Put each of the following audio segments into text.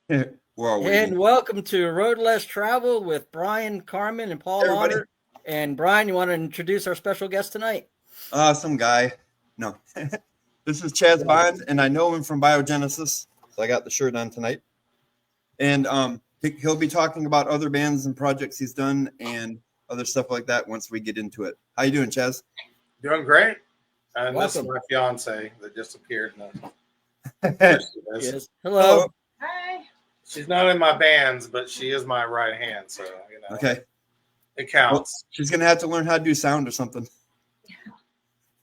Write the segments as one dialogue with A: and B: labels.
A: Well,
B: And welcome to Road Less Traveled with Bryan, Carman, and Paul
A: everybody.
B: Ahnert. And Bryan, you want to introduce our special guest tonight?
A: Some guy. No, this is Chaz Bond, and I know him from Biogenesis. So I got the shirt on tonight, and he'll be talking about other bands and projects he's done and other stuff like that once we get into it. How you doing, Chaz?
C: Doing great. And this is
B: Welcome.
C: my fiance that just appeared.
B: There
C: There
B: she
C: she is.
B: is. Hello.
D: Hi.
C: She's not in my bands, but she is my right hand, so
A: Okay.
C: it
A: Well,
C: counts.
A: she's gonna have to learn how to do sound or something.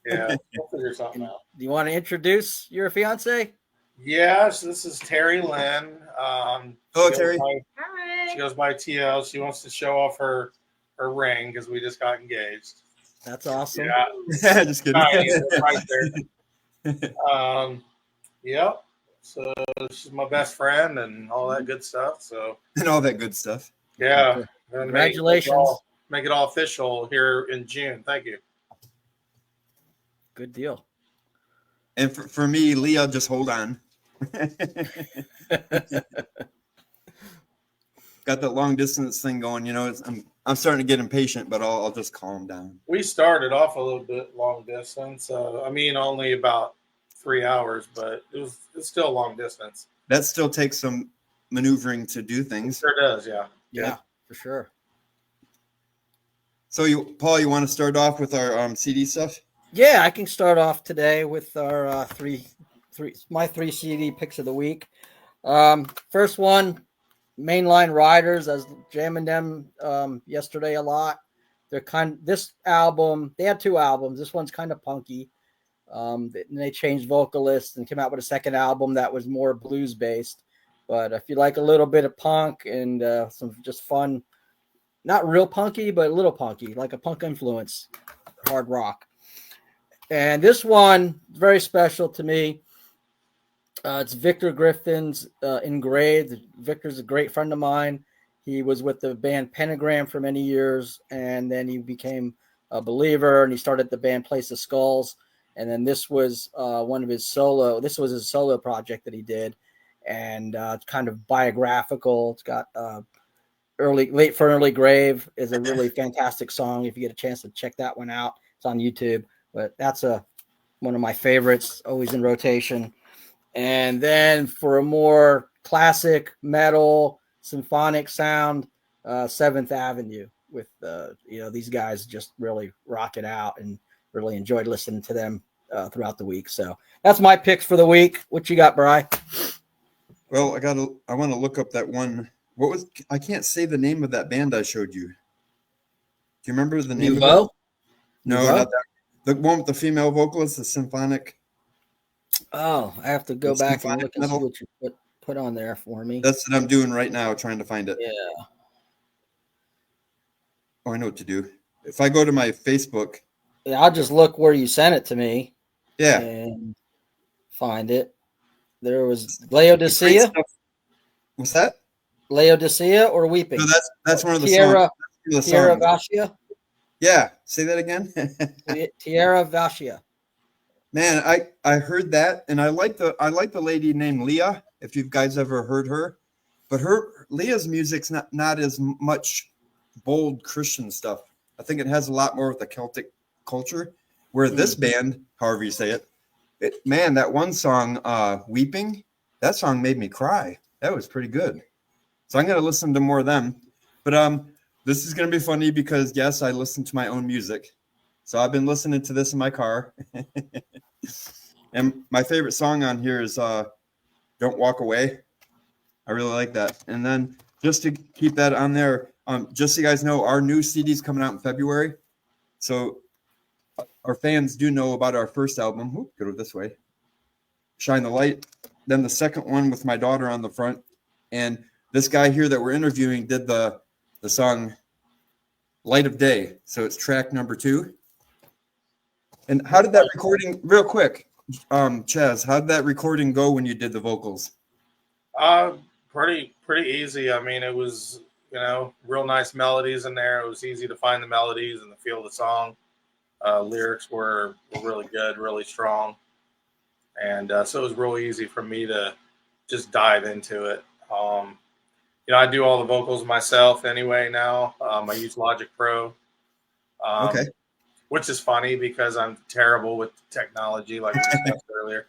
C: Yeah, we'll figure something out.
B: Do you want to introduce your fiance?
C: Yes, this is Terry Lynn.
A: Hello, Terry.
C: She goes by TL. She wants to show off her ring because we just got engaged.
B: That's awesome.
C: Yeah,
A: Just kidding.
C: right there. Yep. So she's my best friend and all that good stuff. So
A: And all that good stuff.
C: yeah,
B: Congratulations.
C: Make it all official here in June. Thank you.
B: Good deal.
A: And for me, Leah, just hold on. Got that long distance thing going. I'm starting to get impatient, but I'll just calm down.
C: We started off a little bit long distance. Only about 3 hours, but it's still long distance.
A: That still takes some maneuvering to do things.
C: Sure does, yeah.
B: Yeah, for sure.
A: So, Paul, you want to start off with our CD stuff?
B: Yeah, I can start off today with our my three CD picks of the week. First one, Mainline Riders. I was jamming them yesterday a lot. This album, they had two albums. This one's kind of punky. And they changed vocalists and came out with a second album that was more blues based. But if you like a little bit of punk and some just fun, not real punky, but a little punky, like a punk influence, hard rock. And this one is very special to me. It's Victor Griffin's Engraved. Victor's a great friend of mine. He was with the band Pentagram for many years, and then he became a believer, and he started the band Place of Skulls. And then this was his solo project that he did, and it's kind of biographical. It's got Late for an Early Grave is a really fantastic song. If you get a chance to check that one out, it's on YouTube. But that's one of my favorites, always in rotation. And then for a more classic metal symphonic sound, Seventh Avenue with these guys just really rock it out, and really enjoyed listening to them throughout the week. So that's my picks for the week. What you got, Bryan?
A: Well, I want to look up that one. I can't say the name of that band I showed you. Do you remember the name of it? No,
B: Nouveau?
A: not that. The one with the female vocalist, the symphonic.
B: Oh, I have to go
A: It's
B: back and look and see
A: metal.
B: what you put on there for me.
A: That's what I'm doing right now, trying to find it.
B: Yeah.
A: Oh, I know what to do. If I go to my Facebook.
B: Yeah, I'll just look where you sent it to me.
A: Yeah.
B: And find it. There was Laodicea.
A: What's that?
B: Laodicea or Weeping?
A: No, that's one of the
B: Tierra,
A: songs.
B: Tierra Vascia.
A: Yeah, say that again.
B: Tierra Vascia.
A: Man, I heard that, and I like the lady named Leah. If you guys ever heard her, but Leah's music's not as much bold Christian stuff. I think it has a lot more of the Celtic culture. Where this band, however you say it, man, that one song, "Weeping," that song made me cry. That was pretty good. So I'm gonna listen to more of them. But this is gonna be funny because yes, I listen to my own music. So I've been listening to this in my car. And my favorite song on here is Don't Walk Away. I really like that. And then just to keep that on there, just so you guys know, our new CD is coming out in February. So our fans do know about our first album. Ooh, go this way. Shine the Light. Then the second one with my daughter on the front. And this guy here that we're interviewing did the song Light of Day. So it's track number 2. And how did that recording, real quick, Chaz, how did that recording go when you did the vocals?
C: Pretty easy. I mean, it was, real nice melodies in there. It was easy to find the melodies and the feel of the song. Lyrics were really good, really strong. And so it was real easy for me to just dive into it. I do all the vocals myself anyway now. I use Logic Pro,
A: Okay.
C: which is funny because I'm terrible with technology, like we discussed earlier.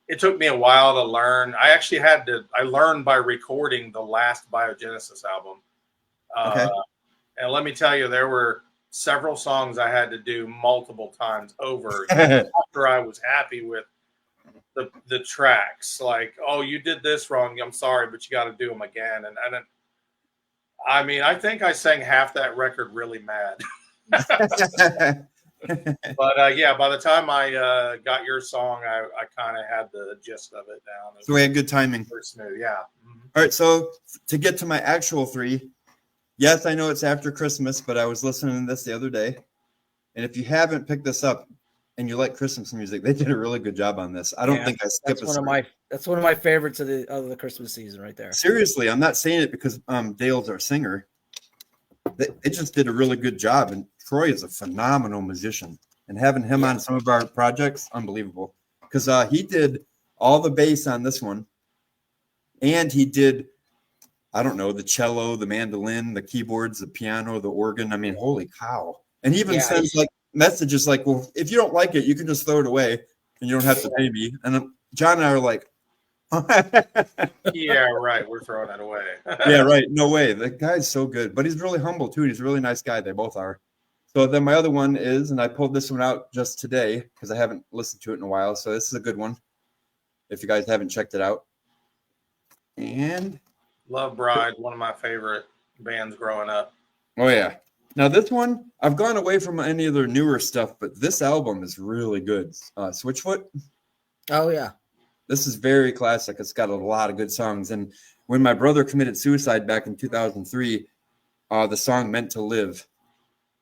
C: It took me a while to learn. I learned by recording the last Biogenesis album.
A: Okay.
C: And let me tell you, there were several songs I had to do multiple times over again after I was happy with the tracks. Like, oh, you did this wrong. I'm sorry, but you got to do them again. And I mean, I think I sang half that record really mad. But yeah, by the time I got your song, I kind of had the gist of it down.
A: So we had good timing.
C: Pretty smooth, yeah.
A: All right, so to get to my actual 3, yes, I know it's after Christmas, but I was listening to this the other day, and if you haven't picked this up and you like Christmas music, they did a really good job on this. I don't think I skipped
B: that's one of my favorites of the Christmas season right there.
A: Seriously, I'm not saying it because Dale's our singer. They just did a really good job, and Troy is a phenomenal musician, and having him on some of our projects, unbelievable. Because he did all the bass on this one, and he did, I don't know, the cello, the mandolin, the keyboards, the piano, the organ. I mean, holy cow! And he even sends like messages like, "Well, if you don't like it, you can just throw it away, and you don't have to pay me." And John and I are like,
C: yeah, right. We're throwing it away.
A: yeah, right. No way. The guy's so good, but he's really humble too. He's a really nice guy. They both are. So then my other one is, and I pulled this one out just today because I haven't listened to it in a while. So this is a good one. If you guys haven't checked it out. And
C: Love Bride, one of my favorite bands growing up.
A: Oh yeah. Now this one, I've gone away from any of their newer stuff, but this album is really good. Switchfoot.
B: Oh yeah.
A: This is very classic. It's got a lot of good songs. And when my brother committed suicide back in 2003, the song Meant to Live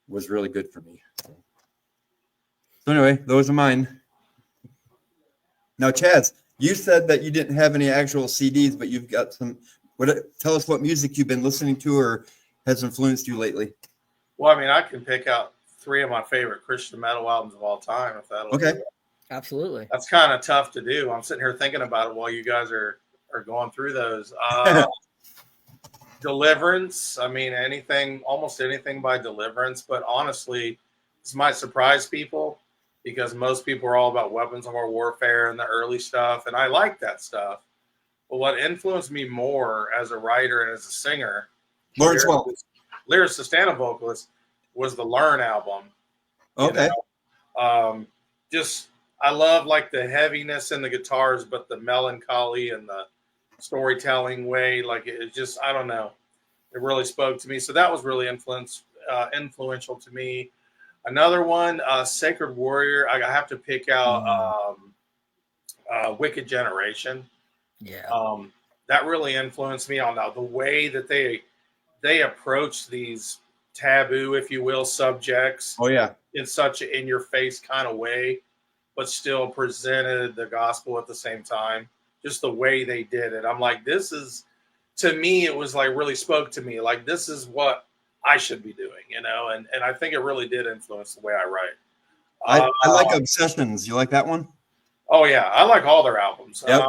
A: was really good for me. So anyway, those are mine. Now, Chaz, you said that you didn't have any actual CDs, but you've got some. Tell us what music you've been listening to or has influenced you lately.
C: Well, I mean, I can pick out 3 of my favorite Christian metal albums of all time. If that'll
A: okay.
C: do it.
B: Absolutely.
C: That's kind of tough to do. I'm sitting here thinking about it while you guys are going through those. Deliverance. I mean, almost anything by Deliverance. But honestly, this might surprise people because most people are all about weapons of warfare and the early stuff. And I like that stuff. But what influenced me more as a writer and as a singer, lyricist and a vocalist, was the Learn album.
A: Okay.
C: I love like the heaviness in the guitars, but the melancholy and the storytelling way, like it just, I don't know. It really spoke to me. So that was really influential to me. Another one, Sacred Warrior. I have to pick out Wicked Generation.
B: Yeah.
C: That really influenced me on the way that they approach these taboo, if you will, subjects.
A: Oh yeah.
C: In such an in-your-face kind of way, but still presented the gospel at the same time. Just the way they did it. I'm like, this is, to me, it was like really spoke to me. Like, this is what I should be doing, and I think it really did influence the way I write.
A: I like Obsessions. You like that one?
C: Oh, yeah. I like all their albums.
A: Yep.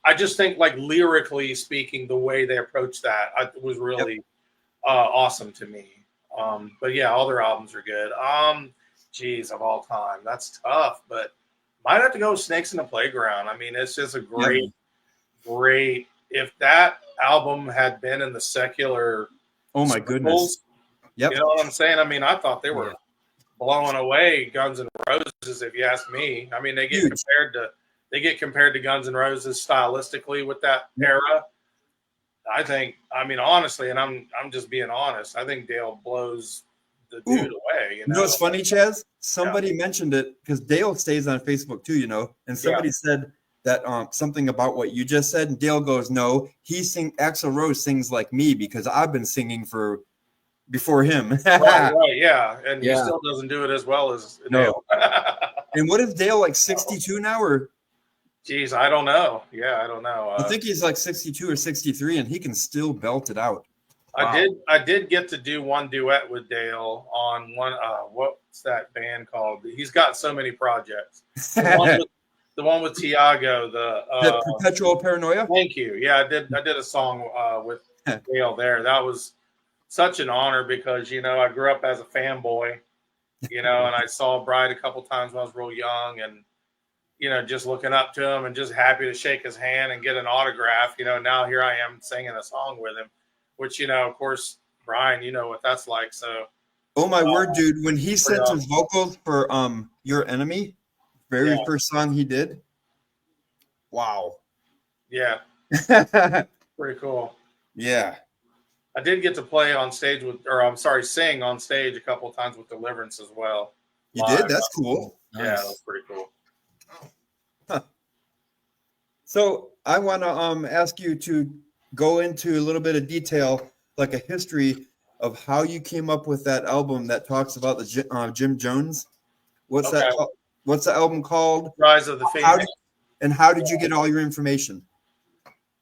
C: I just think, like, lyrically speaking, the way they approached that was really awesome to me. But, yeah, all their albums are good. Of all time. That's tough, but might have to go with Snakes in the Playground. I mean, it's just a great. If that album had been in the secular,
A: oh my goodness,
C: you know what I'm saying? I mean, I thought they were blowing away Guns N' Roses. If you ask me, I mean, they get compared to Guns N' Roses stylistically with that era. I think, I mean, honestly, and I'm just being honest. I think Dale blows the dude away.
A: You know what's funny, Chaz? Somebody mentioned it because Dale stays on Facebook too, and somebody said that something about what you just said, and Dale goes, "No, Axl Rose sings like me because I've been singing before him."
C: right, yeah, and he still doesn't do it as well as Dale.
A: And what is Dale, like 62 now, or?
C: Geez, I don't know. Yeah, I don't know.
A: I think he's like 62 or 63, and he can still belt it out.
C: Wow. I did get to do one duet with Dale the one. What's that band called? He's got so many projects. The The one with Tiago.
A: The Perpetual Paranoia.
C: Thank you. Yeah, I did a song with Dale there. That was such an honor because I grew up as a fanboy, and I saw Bryan a couple times when I was real young, and just looking up to him and just happy to shake his hand and get an autograph. Now here I am singing a song with him, which of course, Bryan, you know what that's like. So,
A: oh my word, dude! When he sent
C: awesome.
A: his vocals for Your Enemy, very first song he did. Wow.
C: Yeah. Pretty cool.
A: Yeah.
C: I did get to play on stage sing on stage a couple of times with Deliverance as well.
A: You did? That's cool.
C: Yeah,
B: Nice.
C: that was pretty cool.
A: Huh. So I want to ask you to go into a little bit of detail, like a history of how you came up with that album that talks about the Jim Jones. What's that? What's the album called?
C: Rise of the Phoenix.
A: How did you get all your information?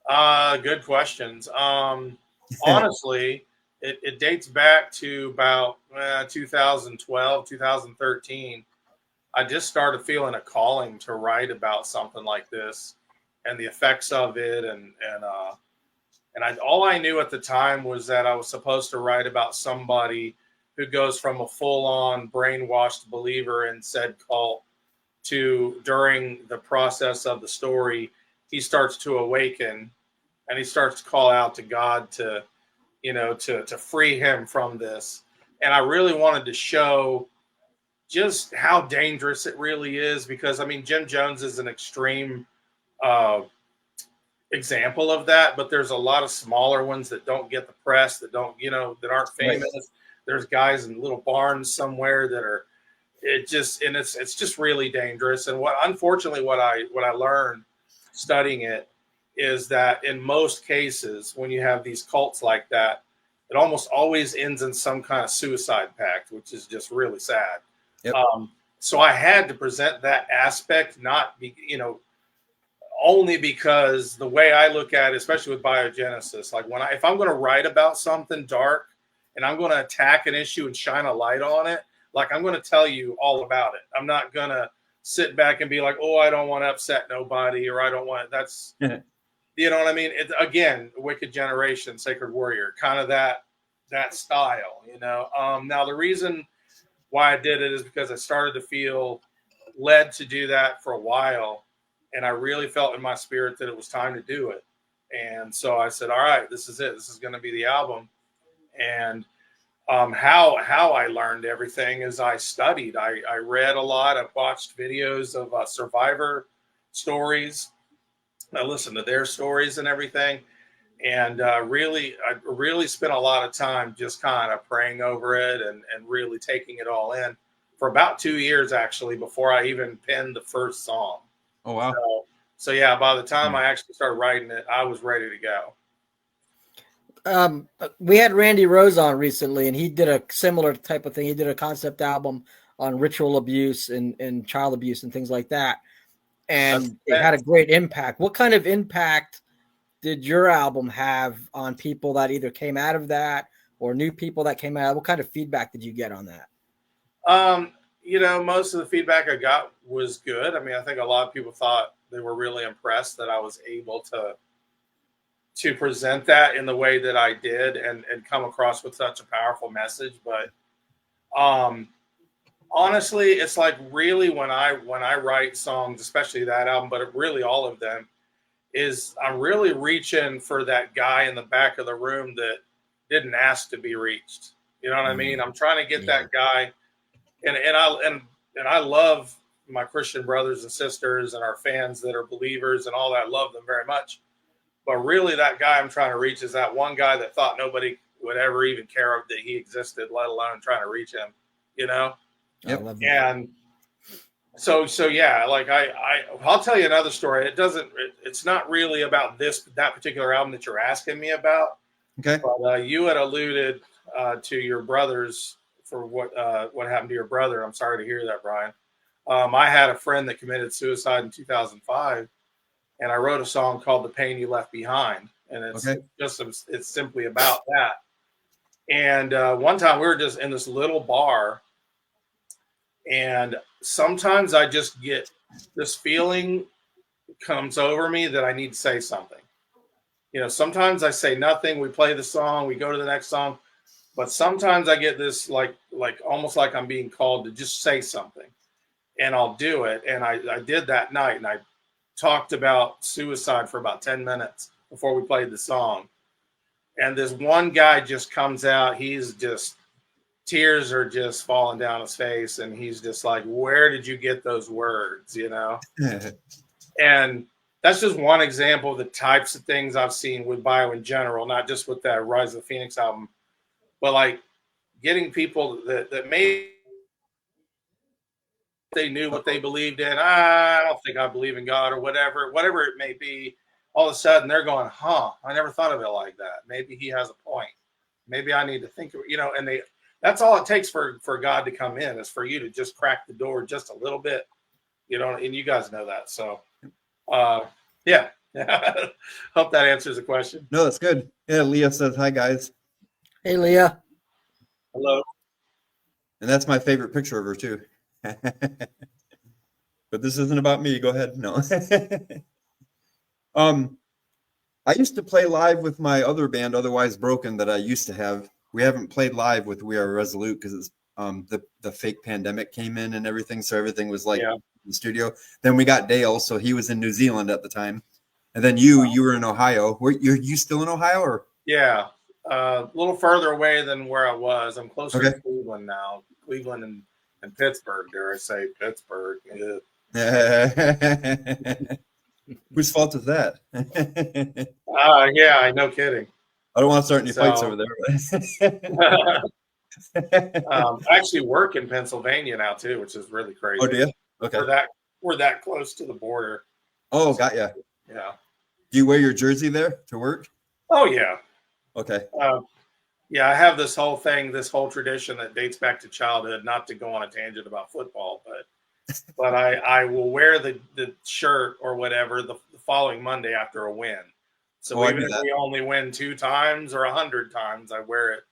C: Good questions. Honestly, it dates back to about 2012, 2013. I just started feeling a calling to write about something like this and the effects of it. And all I knew at the time was that I was supposed to write about somebody who goes from a full-on brainwashed believer in said cult to, during the process of the story, he starts to awaken and he starts to call out to God to free him from this. And I really wanted to show just how dangerous it really is, because Jim Jones is an extreme example of that, but there's a lot of smaller ones that don't get the press, that don't, that aren't famous. Right. There's guys in little barns somewhere that are, it's just really dangerous. And unfortunately what I learned studying it is that in most cases, when you have these cults like that, it almost always ends in some kind of suicide pact, which is just really sad.
A: Yep.
C: So I had to present that aspect, only because the way I look at it, especially with biogenesis, like if I'm going to write about something dark and I'm going to attack an issue and shine a light on it, like I'm going to tell you all about it. I'm not going to sit back and be like, oh, I don't want to upset nobody, or I don't want that's, you know what I mean? It's, again, Wicked Generation, Sacred Warrior, kind of that style, Now the reason why I did it is because I started to feel led to do that for a while. And I really felt in my spirit that it was time to do it. And so I said, all right, this is it. This is going to be the album. And how I learned everything is I studied. I read a lot. I watched videos of survivor stories. I listened to their stories and everything. And I really spent a lot of time just kind of praying over it and really taking it all in for about 2 years, actually, before I even penned the first song.
A: Oh, wow.
C: So yeah, by the time I actually started writing it, I was ready to
B: go. We had Randy Rose on recently, and he did a similar type of thing. He did a concept album on ritual abuse and child abuse and things like that. And it had a great impact. What kind of impact did your album have on people that either came out of that or new people that came out? What kind of feedback did you get on that?
C: Most of the feedback I got was good. I think a lot of people thought they were really impressed that I was able to present that in the way that I did and come across with such a powerful message. But honestly, it's like really when I write songs, especially that album, but really all of them, is I'm really reaching for that guy in the back of the room that didn't ask to be reached. You know what I mean? I'm trying to get that guy. And I love my Christian brothers and sisters and our fans that are believers and all that. I love them very much. But really that guy I'm trying to reach is that one guy that thought nobody would ever even care that he existed, let alone trying to reach him, Yep. And so yeah, like I'll tell you another story. It's not really about that particular album that you're asking me about.
A: Okay.
C: But you had alluded to your brothers for what happened to your brother. I'm sorry to hear that, Bryan. I had a friend that committed suicide in 2005, and I wrote a song called "The Pain You Left Behind," and it's simply about that. And one time we were just in this little bar, and sometimes I just get this feeling comes over me that I need to say something. Sometimes I say nothing. We play the song, we go to the next song, but sometimes I get this like almost like I'm being called to just say something, and I'll do it. And I did that night, and I talked about suicide for about 10 minutes before we played the song. And this one guy just comes out. He's just, tears are just falling down his face. And he's just like, where did you get those words? And that's just one example of the types of things I've seen with bio in general, not just with that Rise of the Phoenix album, but like getting people that maybe they knew what they believed in. I don't think I believe in God or whatever it may be. All of a sudden they're going, I never thought of it like that. Maybe he has a point. Maybe I need to think of, and that's all it takes for God to come in, is for you to just crack the door just a little bit, and you guys know that. So, yeah. Hope that answers the question.
A: No, that's good. Yeah. Leah says, hi guys.
B: Hey, Leah.
C: Hello.
A: And that's my favorite picture of her too. But this isn't about me. Go ahead. No. I used to play live with my other band, Otherwise Broken, that I used to have. We haven't played live with We Are Resolute because it's the fake pandemic came in and everything, so everything was like in the studio. Then we got Dale, so he was in New Zealand at the time, and then you were in Ohio. Were you still in Ohio, or?
C: Yeah, a little further away than where I was. I'm closer to Cleveland now. Cleveland and Pittsburgh. Dare I say Pittsburgh?
A: Yeah. Whose fault is that?
C: Yeah, no kidding.
A: I don't want to start any fights over there.
C: I actually work in Pennsylvania now too, which is really crazy.
A: Oh, do you? Okay.
C: We're that close to the border.
A: Oh, got ya.
C: Yeah.
A: Do you wear your jersey there to work?
C: Oh yeah.
A: Okay.
C: Yeah, I have this whole tradition that dates back to childhood. Not to go on a tangent about football, but I will wear the shirt or whatever the following Monday after a win. So even if we only win 2 times or 100 times, I wear it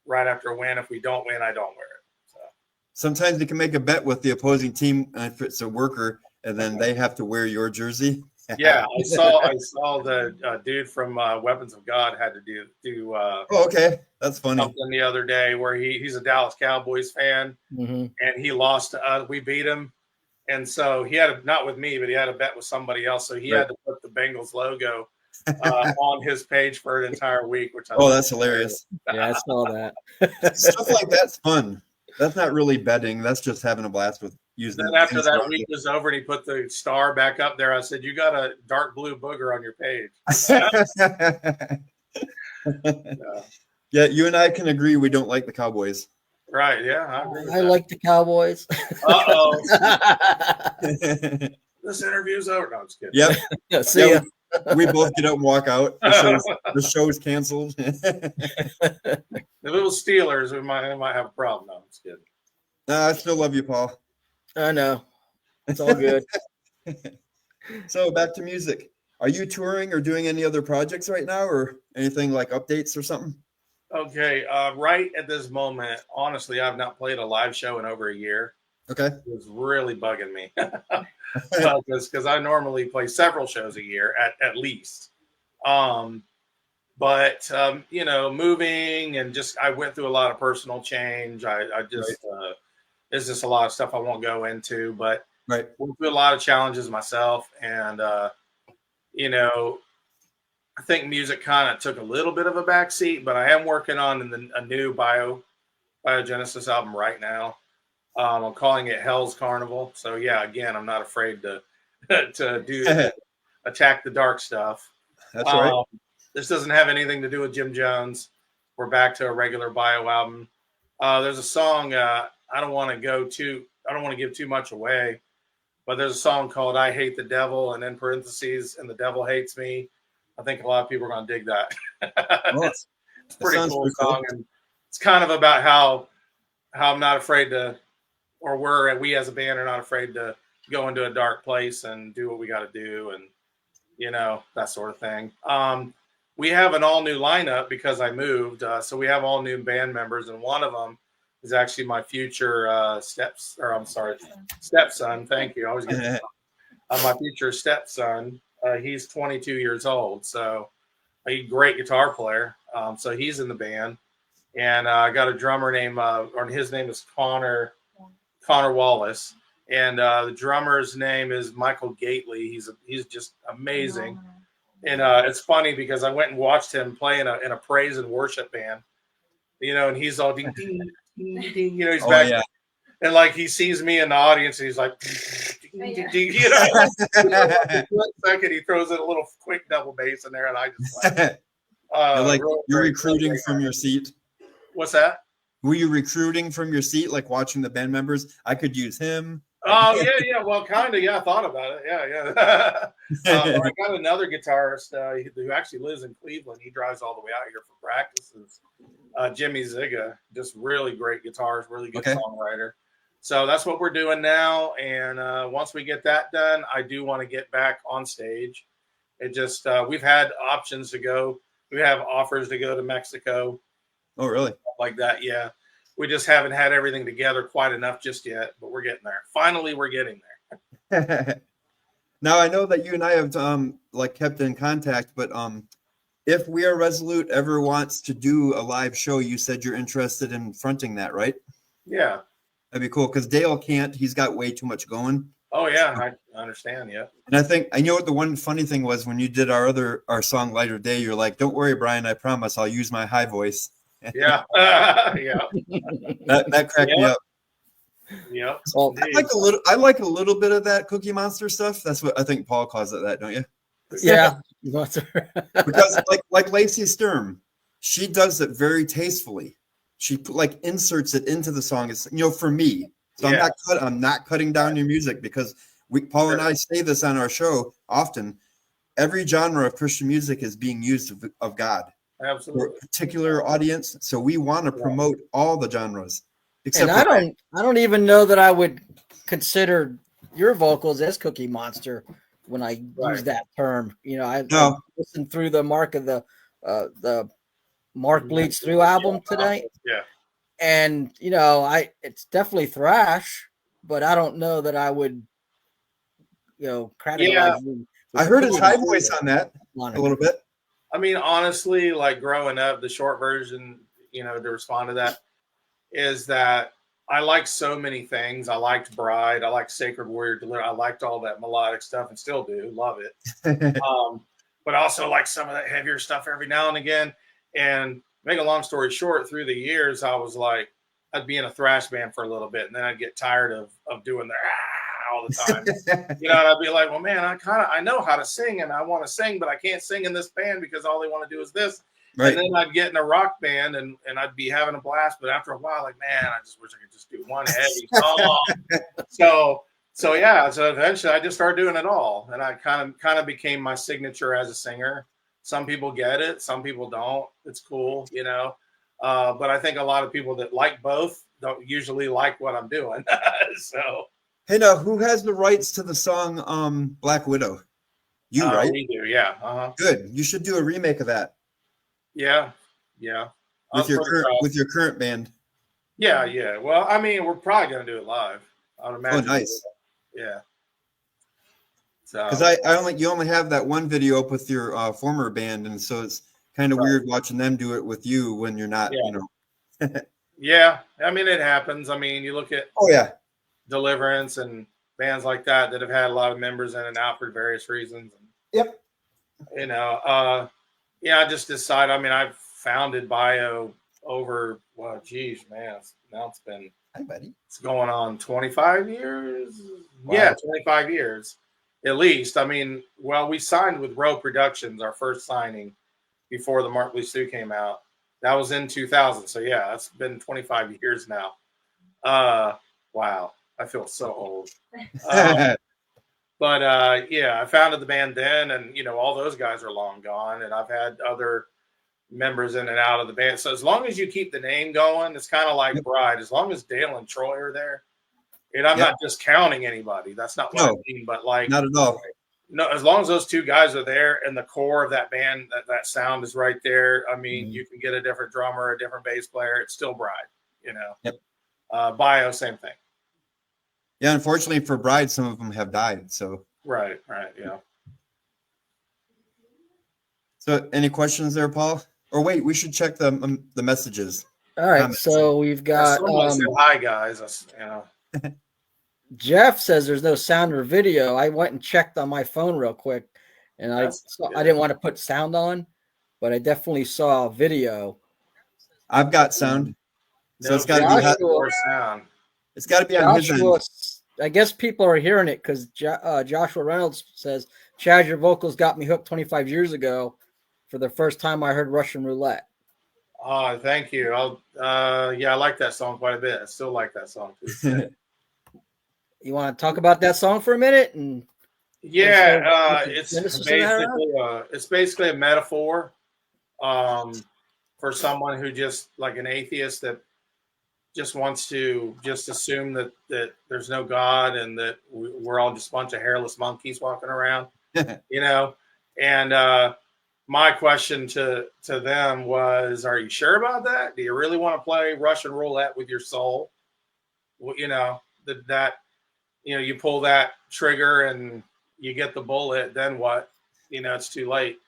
C: right after a win. If we don't win, I don't wear it. So.
A: Sometimes you can make a bet with the opposing team if it's a worker, and then they have to wear your jersey.
C: Yeah, I saw the dude from Weapons of God had to do.
A: Oh, okay, that's funny.
C: Something the other day where he's a Dallas Cowboys fan, and he lost to us. We beat him, and so he had not with me, but he had a bet with somebody else. So he had to put the Bengals logo on his page for an entire week. Which
A: that's hilarious.
B: Yeah, I saw that.
A: Stuff like that's fun. That's not really betting. That's just having a blast with using.
C: Then after that week was over and he put the star back up there, I said, "You got a dark blue booger on your page." Yeah, you and I can agree we don't like the Cowboys. Right? Yeah, I agree.
B: I like the Cowboys.
C: This interview's over. No, I'm just kidding.
A: Yep.
B: See ya.
A: We both get up and walk out. The show's canceled.
C: If it was Steelers, we might have a problem. No, I'm just kidding.
A: I still love you, Paul.
B: I know. It's all good.
A: So back to music. Are you touring or doing any other projects right now, or anything like updates or something?
C: Okay. Right at this moment, honestly, I've not played a live show in over a year.
A: Okay.
C: It was really bugging me. Because I normally play several shows a year at least. But moving and just I went through a lot of personal change. I just there's just a lot of stuff I won't go into, but went through a lot of challenges myself, and I think music kind of took a little bit of a backseat, but I am working on a new Biogenesis album right now. I'm calling it Hell's Carnival. So yeah, again, I'm not afraid to attack the dark stuff.
A: That's right.
C: This doesn't have anything to do with Jim Jones. We're back to a regular bio album. There's a song I don't want to give too much away, but there's a song called I Hate the Devil, and in parentheses, and the devil hates me. I think a lot of people are going to dig that. It's a pretty cool song, and it's kind of about how I'm not afraid to, or we as a band are not afraid to go into a dark place and do what we got to do, and that sort of thing. We have an all new lineup because I moved, so we have all new band members, and one of them is actually my future stepson. Thank you. I always get my future stepson. He's 22 years old, so a great guitar player. So he's in the band, and I got a drummer named, or his name is Connor Wallace, and the drummer's name is Michael Gately. He's just amazing, and it's funny because I went and watched him play in a praise and worship band, and he's all ding ding ding ding, he's back.
A: Yeah.
C: And like he sees me in the audience, and he's like, ding, ding, ding, one second he throws in a little quick double bass in there, and I just like,
A: you're recruiting from your seat.
C: What's that?
A: Were you recruiting from your seat, like watching the band members? I could use him.
C: Oh yeah. Well, kind of. Yeah, I thought about it. Yeah. I got another guitarist who actually lives in Cleveland. He drives all the way out here for practices. Jimmy Ziga, just really great guitarist, really good songwriter. So that's what we're doing now. And once we get that done, I do want to get back on stage. It just we've had options to go. We have offers to go to Mexico.
A: Oh, really?
C: Like that, yeah. We just haven't had everything together quite enough just yet, but we're getting there. Finally, we're getting there.
A: Now, I know that you and I have kept in contact, but if We Are Resolute ever wants to do a live show, you said you're interested in fronting that, right?
C: Yeah.
A: That'd be cool, because Dale can't. He's got way too much going.
C: Oh, yeah, I understand, yeah.
A: And I know what the one funny thing was when you did our song Lighter Day, you're like, don't worry, Brian, I promise I'll use my high voice.
C: Yeah. Yeah.
A: That cracked me up.
C: Yeah.
A: Well, I like a little bit of that Cookie Monster stuff. That's what I think Paul calls it, that, don't you?
B: Yeah.
A: Because like Lacey Sturm, she does it very tastefully. She inserts it into the song. It's for me. So I'm not cutting down your music, because Paul and I say this on our show often. Every genre of Christian music is being used of God.
C: Absolutely.
A: For a particular audience. So we want to promote all the genres.
B: And I don't even know that I would consider your vocals as Cookie Monster when I use that term. I listened through the the Mark Bleeds Through album today.
C: Yeah.
B: And it's definitely thrash, but I don't know that I would categorize you.
A: I heard his high voice on that a little bit.
C: I mean, honestly, like growing up, the short version, to respond to that is that I like so many things. I liked Bride. I liked Sacred Warrior Deliver. I liked all that melodic stuff and still do. Love it. But also like some of that heavier stuff every now and again. And make a long story short, through the years, I was like, I'd be in a thrash band for a little bit, and then I'd get tired of doing the all the time. And I'd be like, well, man, I know how to sing, and I want to sing, but I can't sing in this band because all they want to do is this. Right. And then I'd get in a rock band and I'd be having a blast, but after a while, like, man, I just wish I could just do one heavy song. So eventually I just started doing it all, and I kind of became my signature as a singer. Some people get it, some people don't. It's cool, but I think a lot of people that like both don't usually like what I'm doing. So,
A: hey, now who has the rights to the song Black Widow? You, right?
C: We do, yeah.
A: Good. You should do a remake of that.
C: Yeah.
A: With your current band.
C: Yeah. Well, I mean, we're probably gonna do it live. I would imagine.
A: Oh, nice.
C: Yeah.
A: Because you only have that one video up with your former band, and so it's kind of weird watching them do it with you when you're not.
C: Yeah, I mean, it happens. I mean, you look at Deliverance and bands like that have had a lot of members in and out for various reasons.
A: Yep.
C: I just decided. I mean, I've founded Bio over now it's been.
A: Hi, buddy.
C: It's going on 25 years.
A: Wow.
C: Yeah, 25 years at least. I mean, we signed with Row Productions, our first signing before the Mark Bleeds Through came out. That was in 2000. So yeah, it's been 25 years now. Wow, I feel so old. But I founded the band then, and all those guys are long gone, and I've had other members in and out of the band. So as long as you keep the name going, it's kind of like Bride. As long as Dale and Troy are there, and I'm not discounting anybody. That's not what I mean. But like,
A: not at all.
C: No, as long as those two guys are there and the core of that band, that sound is right there. I mean, you can get a different drummer, a different bass player. It's still Bride.
A: Yep.
C: Bio, same thing.
A: Yeah, unfortunately for Bride, some of them have died. So
C: Right. Yeah.
A: So, any questions there, Paul? Or wait, we should check the messages.
B: All right,
A: Comments.
B: so we've got
C: Someone said hi, guys.
B: Jeff says there's no sound or video. I went and checked on my phone real quick, and I didn't want to put sound on, but I definitely saw video.
A: I've got sound, so it's got to be
C: sound.
A: It's got to be on his end.
B: I guess people are hearing it because Joshua Reynolds says, "Chaz, your vocals got me hooked 25 years ago. For the first time, I heard Russian Roulette."
C: Oh, thank you. I like that song quite a bit. I still like that song too.
B: You want to talk about that song for a minute?
C: It's basically a metaphor for someone who just like an atheist that just wants to just assume that there's no God and that we're all just a bunch of hairless monkeys walking around, And my question to them was, are you sure about that? Do you really want to play Russian roulette with your soul? Well, you pull that trigger and you get the bullet, then what? It's too late.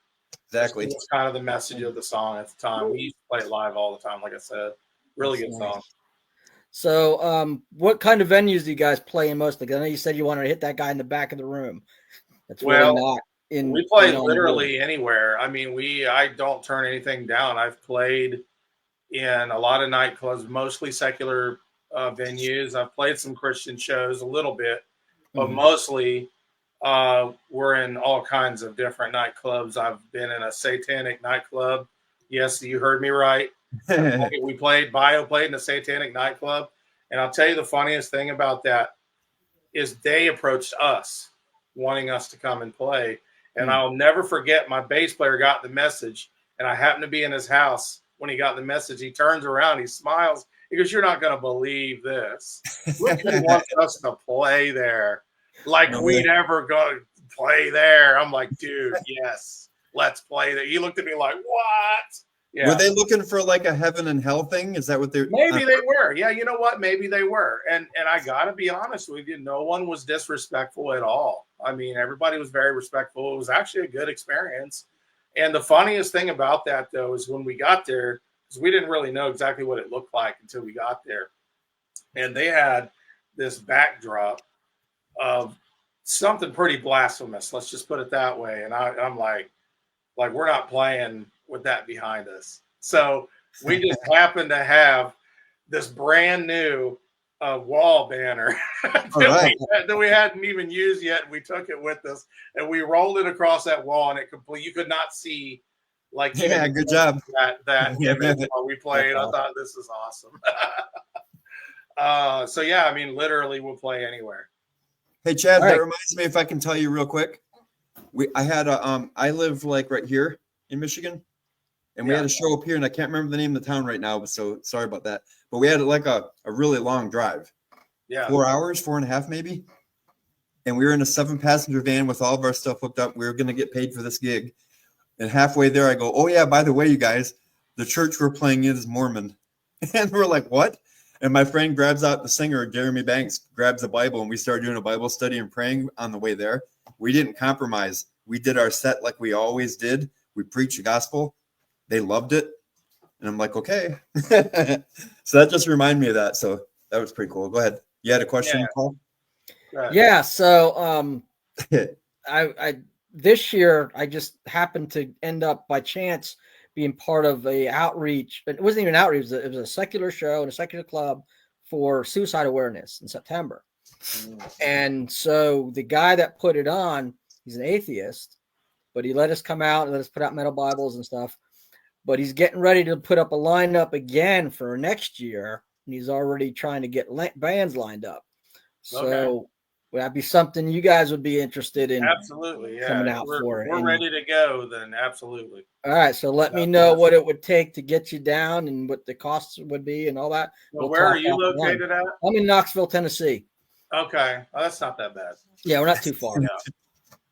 A: Exactly.
C: It's kind of the message of the song at the time. We used to play it live all the time, like I said. Really good song.
B: So, what kind of venues do you guys play in mostly? Because I know you said you wanted to hit that guy in the back of the room. That's really not in.
C: We play literally anywhere. I mean, I don't turn anything down. I've played in a lot of nightclubs, mostly secular venues. I've played some Christian shows a little bit, but mostly we're in all kinds of different nightclubs. I've been in a satanic nightclub. Yes, you heard me right. Bio played in a satanic nightclub. And I'll tell you the funniest thing about that is they approached us wanting us to come and play. And I'll never forget, my bass player got the message and I happened to be in his house when he got the message. He turns around, he smiles. He goes, "You're not going to believe this. Look, he wants us to play there. Like we'd ever go to play there." I'm like, "Dude, yes, let's play there." He looked at me like, "What?" Yeah.
A: Were they looking for like a heaven and hell thing? Is that what they're?
C: Maybe they were. Yeah, you know what? Maybe they were. And I got to be honest with you, no one was disrespectful at all. I mean, everybody was very respectful. It was actually a good experience. And the funniest thing about that, though, is when we got there, because we didn't really know exactly what it looked like until we got there. And they had this backdrop of something pretty blasphemous. Let's just put it that way. And I'm like, we're not playing with that behind us. So we just happened to have this brand new wall banner that we hadn't even used yet. We took it with us and we rolled it across that wall, and you could not see
A: good job
C: that image while we played. I thought this is awesome. So yeah, I mean, literally we'll play anywhere.
A: Hey Chad, that reminds me, if I can tell you real quick, I live like right here in Michigan, and we had a show up here, and I can't remember the name of the town right now, so sorry about that. But we had like a really long drive. 4 hours, 4.5 maybe. And we were in a 7-passenger van with all of our stuff hooked up. We were going to get paid for this gig. And halfway there, I go, "Oh yeah, by the way, you guys, the church we're playing in is Mormon." And we're like, "What?" And my friend grabs out, the singer, Jeremy Banks, grabs the Bible, and we started doing a Bible study and praying on the way there. We didn't compromise. We did our set like we always did. We preached the gospel. They loved it. And I'm like, okay. So that just reminded me of that. So that was pretty cool. Go ahead. You had a question, Paul?
B: Yeah. So I this year I just happened to end up by chance being part of a outreach. It wasn't even outreach. It was a secular show and a secular club for suicide awareness in September. And so the guy that put it on, he's an atheist, but he let us come out and let us put out metal Bibles and stuff. But he's getting ready to put up a lineup again for next year, and he's already trying to get bands lined up. So would that be something you guys would be interested in?
C: Absolutely, yeah.
B: Coming out for it.
C: We're ready to go. Then absolutely.
B: All right, so let me know what it would take to get you down and what the costs would be and all that.
C: Well, where are you located at?
B: I'm in Knoxville, Tennessee.
C: Okay, well, that's not that bad.
B: Yeah, we're not too far.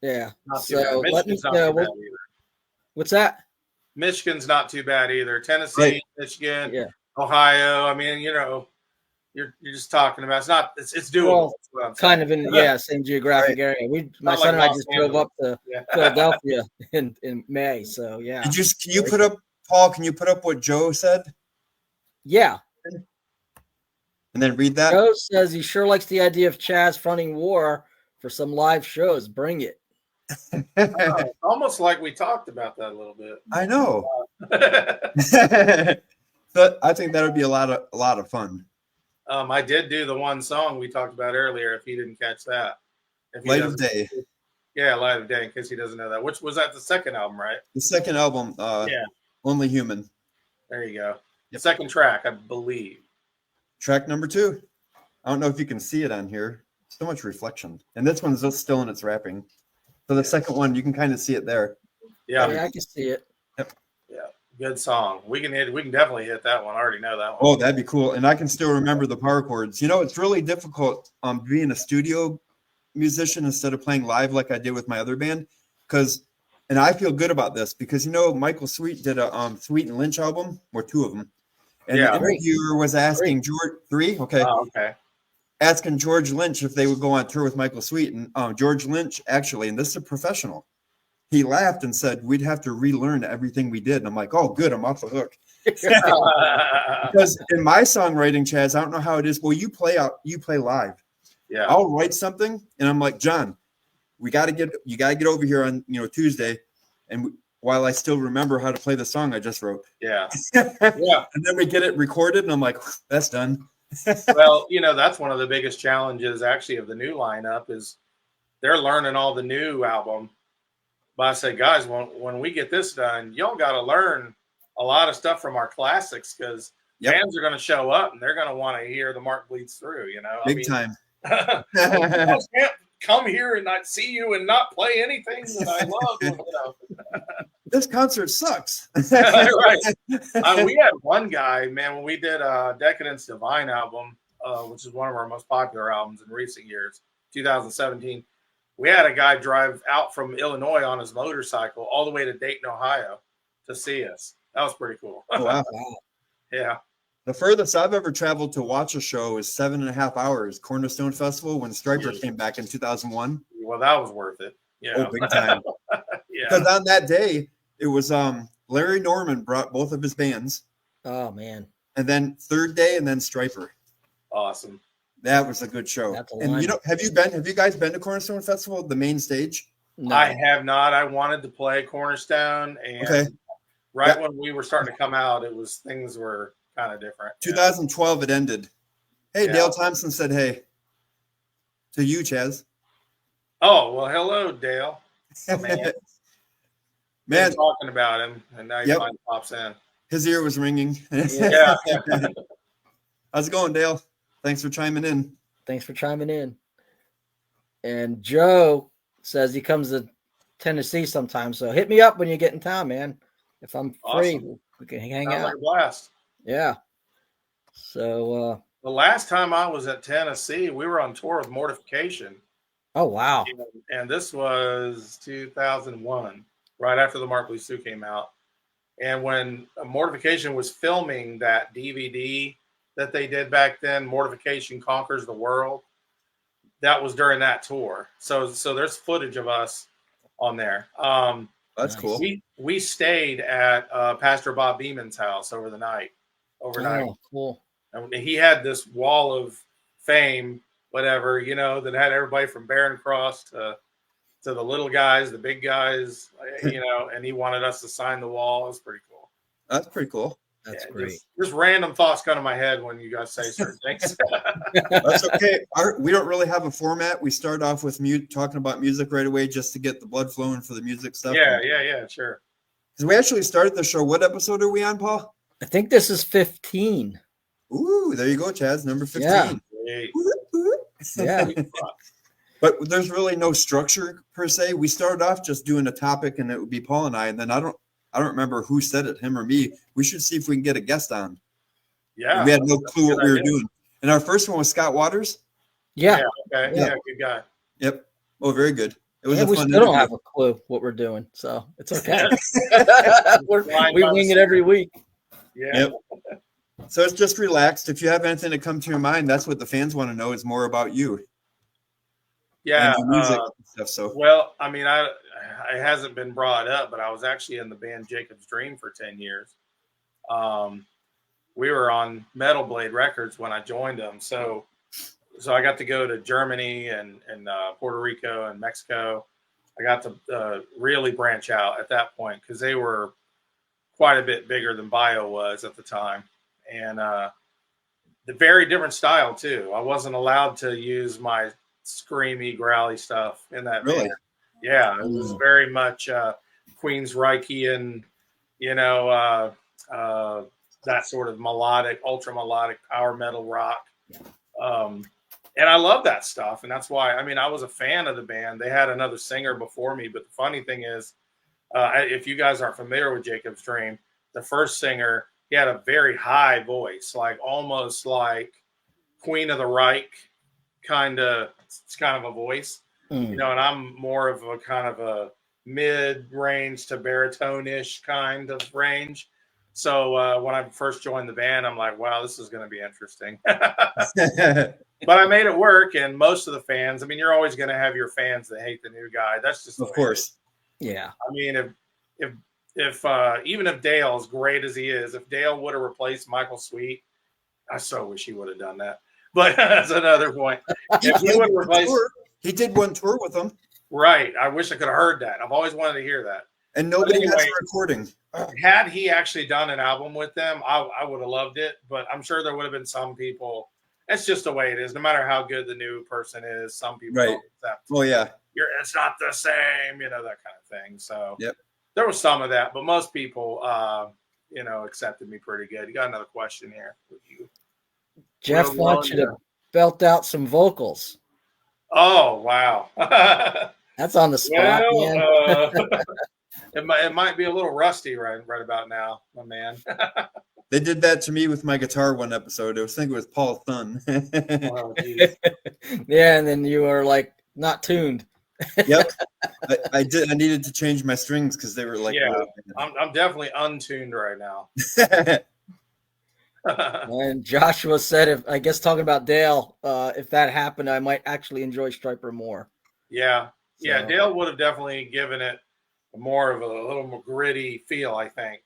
B: Yeah.
C: So let me know.
B: What's that?
C: Michigan's not too bad either. Tennessee, Michigan, Ohio. I mean, you're just talking about. It's not. It's doable.
B: Well,
C: That's what I'm
B: kind
C: saying.
B: of in same geographic
A: Right.
B: area. My
C: Not
B: son
C: like
B: and I
C: Los
B: just drove up to
C: Yeah.
B: Philadelphia in May. So yeah.
A: Can you put up, Paul? Can you put up what Joe said
B: Yeah.
A: and then read that?
B: Joe says he sure likes the idea of Chaz fronting war for some live shows. Bring it.
C: Almost like we talked about that a little bit.
A: I know. But I think that would be a lot of fun.
C: I did do the one song we talked about earlier. If he didn't catch that,
A: Light of Day.
C: Yeah, Light of Day. In case he doesn't know that, which was that the second album, right?
A: The second album,
C: Yeah.
A: Only Human.
C: There you go.
A: Yep.
C: Second track, I believe.
A: Track number 2. I don't know if you can see it on here. So much reflection, and this one's just still in its wrapping. So the second one, you can kind of see it there.
C: Yeah,
B: I can see it.
C: yeah, good song. We can definitely hit that one. I already know that one.
A: Oh, that'd be cool. And I can still remember the power chords. You know, it's really difficult being a studio musician instead of playing live like I did with my other band. And I feel good about this because, you know, Michael Sweet did a Sweet and Lynch album, or 2 of them. And the interviewer was asking George, 3? Okay.
C: Oh, okay.
A: Asking George Lynch if they would go on tour with Michael Sweet. And George Lynch, actually, and this is a professional, he laughed and said, we'd have to relearn everything we did. And I'm like, oh, good, I'm off the hook. Because in my songwriting, Chaz, I don't know how it is. Well, you play live.
C: Yeah.
A: I'll write something, and I'm like, John, you got to get over here on Tuesday, and while I still remember how to play the song I just wrote.
C: Yeah. Yeah.
A: And then we get it recorded, and I'm like, that's done.
C: Well, that's one of the biggest challenges actually of the new lineup is they're learning all the new album. But I say, guys, when we get this done, y'all got to learn a lot of stuff from our classics because fans are going to show up and they're going to want to hear the Mark Bleeds Through.
A: Big time.
C: I can't come here and not see you and not play anything that I love.
A: This concert sucks.
C: Right. We had one guy, man, when we did Decadence Divine album, which is one of our most popular albums in recent years, 2017. We had a guy drive out from Illinois on his motorcycle all the way to Dayton, Ohio to see us. That was pretty cool.
A: Oh, wow.
C: Yeah.
A: The furthest I've ever traveled to watch a show is 7.5 hours. Cornerstone Festival when Stryper came back in 2001.
C: Well, that was worth it. Yeah.
A: Oh, big time.
C: Yeah.
A: Because on that day, it was Larry Norman brought both of his bands.
B: Oh, man.
A: And then third day, and then Stryper.
C: Awesome.
A: That was a good show. And have you guys been to Cornerstone Festival, the main stage?
B: No.
C: I have not. I wanted to play Cornerstone, and when we were starting to come out, things were kind of different.
A: 2012 it ended. Hey, Dale Thompson said hey to you, Chaz.
C: Oh, well, hello, Dale. Oh, man.
A: Man,
C: talking about him, and now he finally pops in.
A: His ear was ringing.
C: Yeah.
A: How's it going, Dale? Thanks for chiming in.
B: And Joe says he comes to Tennessee sometimes, so hit me up when you get in town, man. If I'm free, we can hang out.
C: Like a blast.
B: Yeah. So
C: the last time I was at Tennessee, we were on tour with Mortification.
B: Oh, wow.
C: And this was 2001, right after the Mark Bleeds Through came out. And when Mortification was filming that DVD that they did back then, Mortification Conquers the World, that was during that tour. So there's footage of us on there.
A: That's cool.
C: We stayed at Pastor Bob Beeman's house overnight.
B: Oh, cool.
C: And he had this wall of fame, whatever, that had everybody from Barron Cross to the little guys, the big guys, and he wanted us to sign the wall. It was pretty cool.
A: That's pretty cool.
B: That's great.
C: Just random thoughts come to my head when you guys say certain things.
A: That's okay. We don't really have a format. We start off with talking about music right away just to get the blood flowing for the music stuff.
C: Yeah, sure.
A: Because we actually started the show. What episode are we on, Paul?
B: I think this is 15.
A: Ooh, there you go, Chaz. Number 15.
B: Yeah. Yeah.
A: But there's really no structure per se. We started off just doing a topic, and it would be Paul and I. And then I don't remember who said it, him or me. We should see if we can get a guest on.
C: Yeah.
A: And we had no clue what we were doing. And our first one was Scott Waters.
B: Yeah.
C: Okay. Yeah, good guy.
A: Yep. Oh, very good. It was
B: we still don't have a clue what we're doing, so it's okay. We wing it every week.
C: Yeah.
A: Yep. So it's just relaxed. If you have anything to come to your mind, that's what the fans want to know, is more about you
C: Yeah.
A: and your music and stuff. So
C: Well, I mean, it hasn't been brought up, but I was actually in the band Jacob's Dream for 10 years. We were on Metal Blade Records when I joined them. So I got to go to Germany and Puerto Rico and Mexico. I got to really branch out at that point because they were quite a bit bigger than Bio was at the time. And the very different style, too. I wasn't allowed to use my screamy, growly stuff in that
A: really,
C: band. Yeah, it was very much Queensrychian, that sort of melodic, ultra melodic power metal rock. And I love that stuff. And that's why, I mean, I was a fan of the band. They had another singer before me. But the funny thing is, if you guys aren't familiar with Jacob's Dream, the first singer, he had a very high voice, like almost like Queen of the Reich kind of a voice, and I'm more of a kind of a mid-range to baritone-ish kind of range. So when I first joined the band, I'm like, wow, this is going to be interesting. But I made it work, and most of the fans, I mean, you're always going to have your fans that hate the new guy. That's just
A: of course.
B: Yeah.
C: I mean, if even if Dale, as great as he is, if Dale would have replaced Michael Sweet, I so wish he would have done that. But that's another point. If he would replace,
A: he did one tour with them.
C: Right. I wish I could have heard that. I've always wanted to hear that.
A: And nobody has a recording.
C: Had he actually done an album with them, I would have loved it. But I'm sure there would have been some people. It's just the way it is. No matter how good the new person is, some people don't accept.
A: Oh, yeah.
C: It's not the same, that kind of thing. So
A: yep.
C: There was some of that, but most people, accepted me pretty good. You got another question here with you.
B: Jeff wants you to belt out some vocals.
C: Oh, wow.
B: That's on the spot,
C: man. It might be a little rusty right about now, my man.
A: They did that to me with my guitar one episode. I was thinking it was Paul Thun.
C: Oh,
B: yeah, and then you were like not tuned.
A: Yep. I did. I needed to change my strings because they were like.
C: Yeah, I'm definitely untuned right now.
B: And Joshua said, I guess talking about Dale, if that happened, I might actually enjoy Striper more.
C: Yeah.
B: So.
C: Yeah. Dale would have definitely given it more of a little more gritty feel, I think.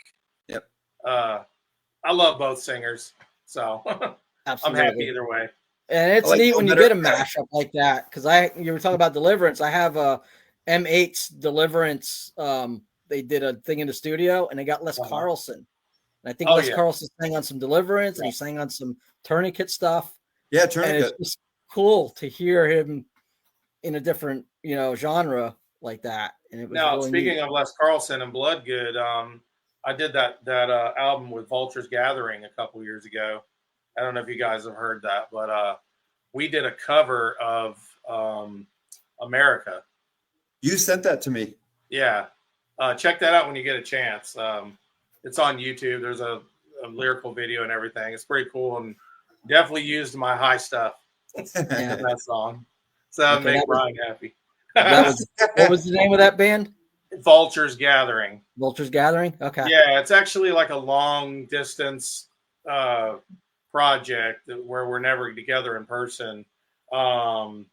A: Yep.
C: I love both singers, so I'm happy either way.
B: And it's neat when you get a mashup like that, because you were talking about Deliverance. I have a M8's Deliverance. They did a thing in the studio, and they got Les Carlson. And I think Les Carlson sang on some Deliverance, and he sang on some Tourniquet stuff.
A: Yeah, Tourniquet.
B: And it's just cool to hear him in a different, genre like that. And it was
C: now,
B: really
C: speaking
B: neat.
C: of Les Carlson and Bloodgood, I did that album with Vulture's Gathering a couple years ago. I don't know if you guys have heard that, but we did a cover of America.
A: You sent that to me.
C: Yeah. Check that out when you get a chance. It's on YouTube. There's a lyrical video and everything. It's pretty cool, and definitely used my high stuff in that song. So that made Bryan happy.
B: What was the name of that band?
C: Vulture's Gathering.
B: Vulture's Gathering? Okay.
C: Yeah, it's actually like a long distance project where we're never together in person. Ryan,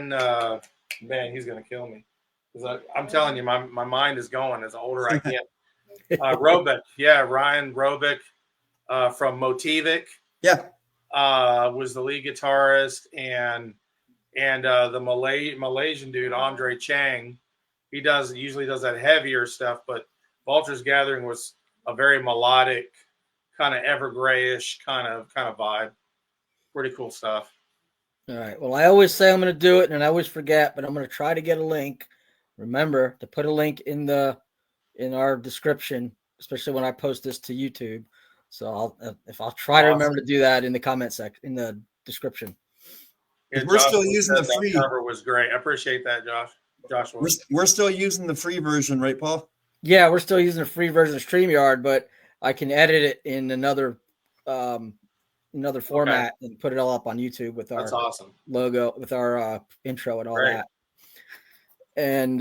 C: man, he's going to kill me. I'm telling you, my mind is going as older I get. Robic. Yeah, Ryan Robic from Motivic.
A: Yeah.
C: Was the lead guitarist, and the Malaysian dude, Andre Chang, he usually does that heavier stuff, but Vulture's Gathering was a very melodic, kind of evergrayish kind of vibe. Pretty cool stuff.
B: All right. Well, I always say I'm going to do it, and I always forget, but I'm going to try to get a link. Remember to put a link in our description, especially when I post this to YouTube. So I'll try to remember to do that in the comment section, in the description.
C: Yeah,
A: we're still using the free.
C: That cover was great. I appreciate that, Joshua.
A: We're still using the free version, right, Paul?
B: Yeah, we're still using the free version of StreamYard, but I can edit it in another format and put it all up on YouTube with our
C: That's awesome
B: logo, with our intro and all that. And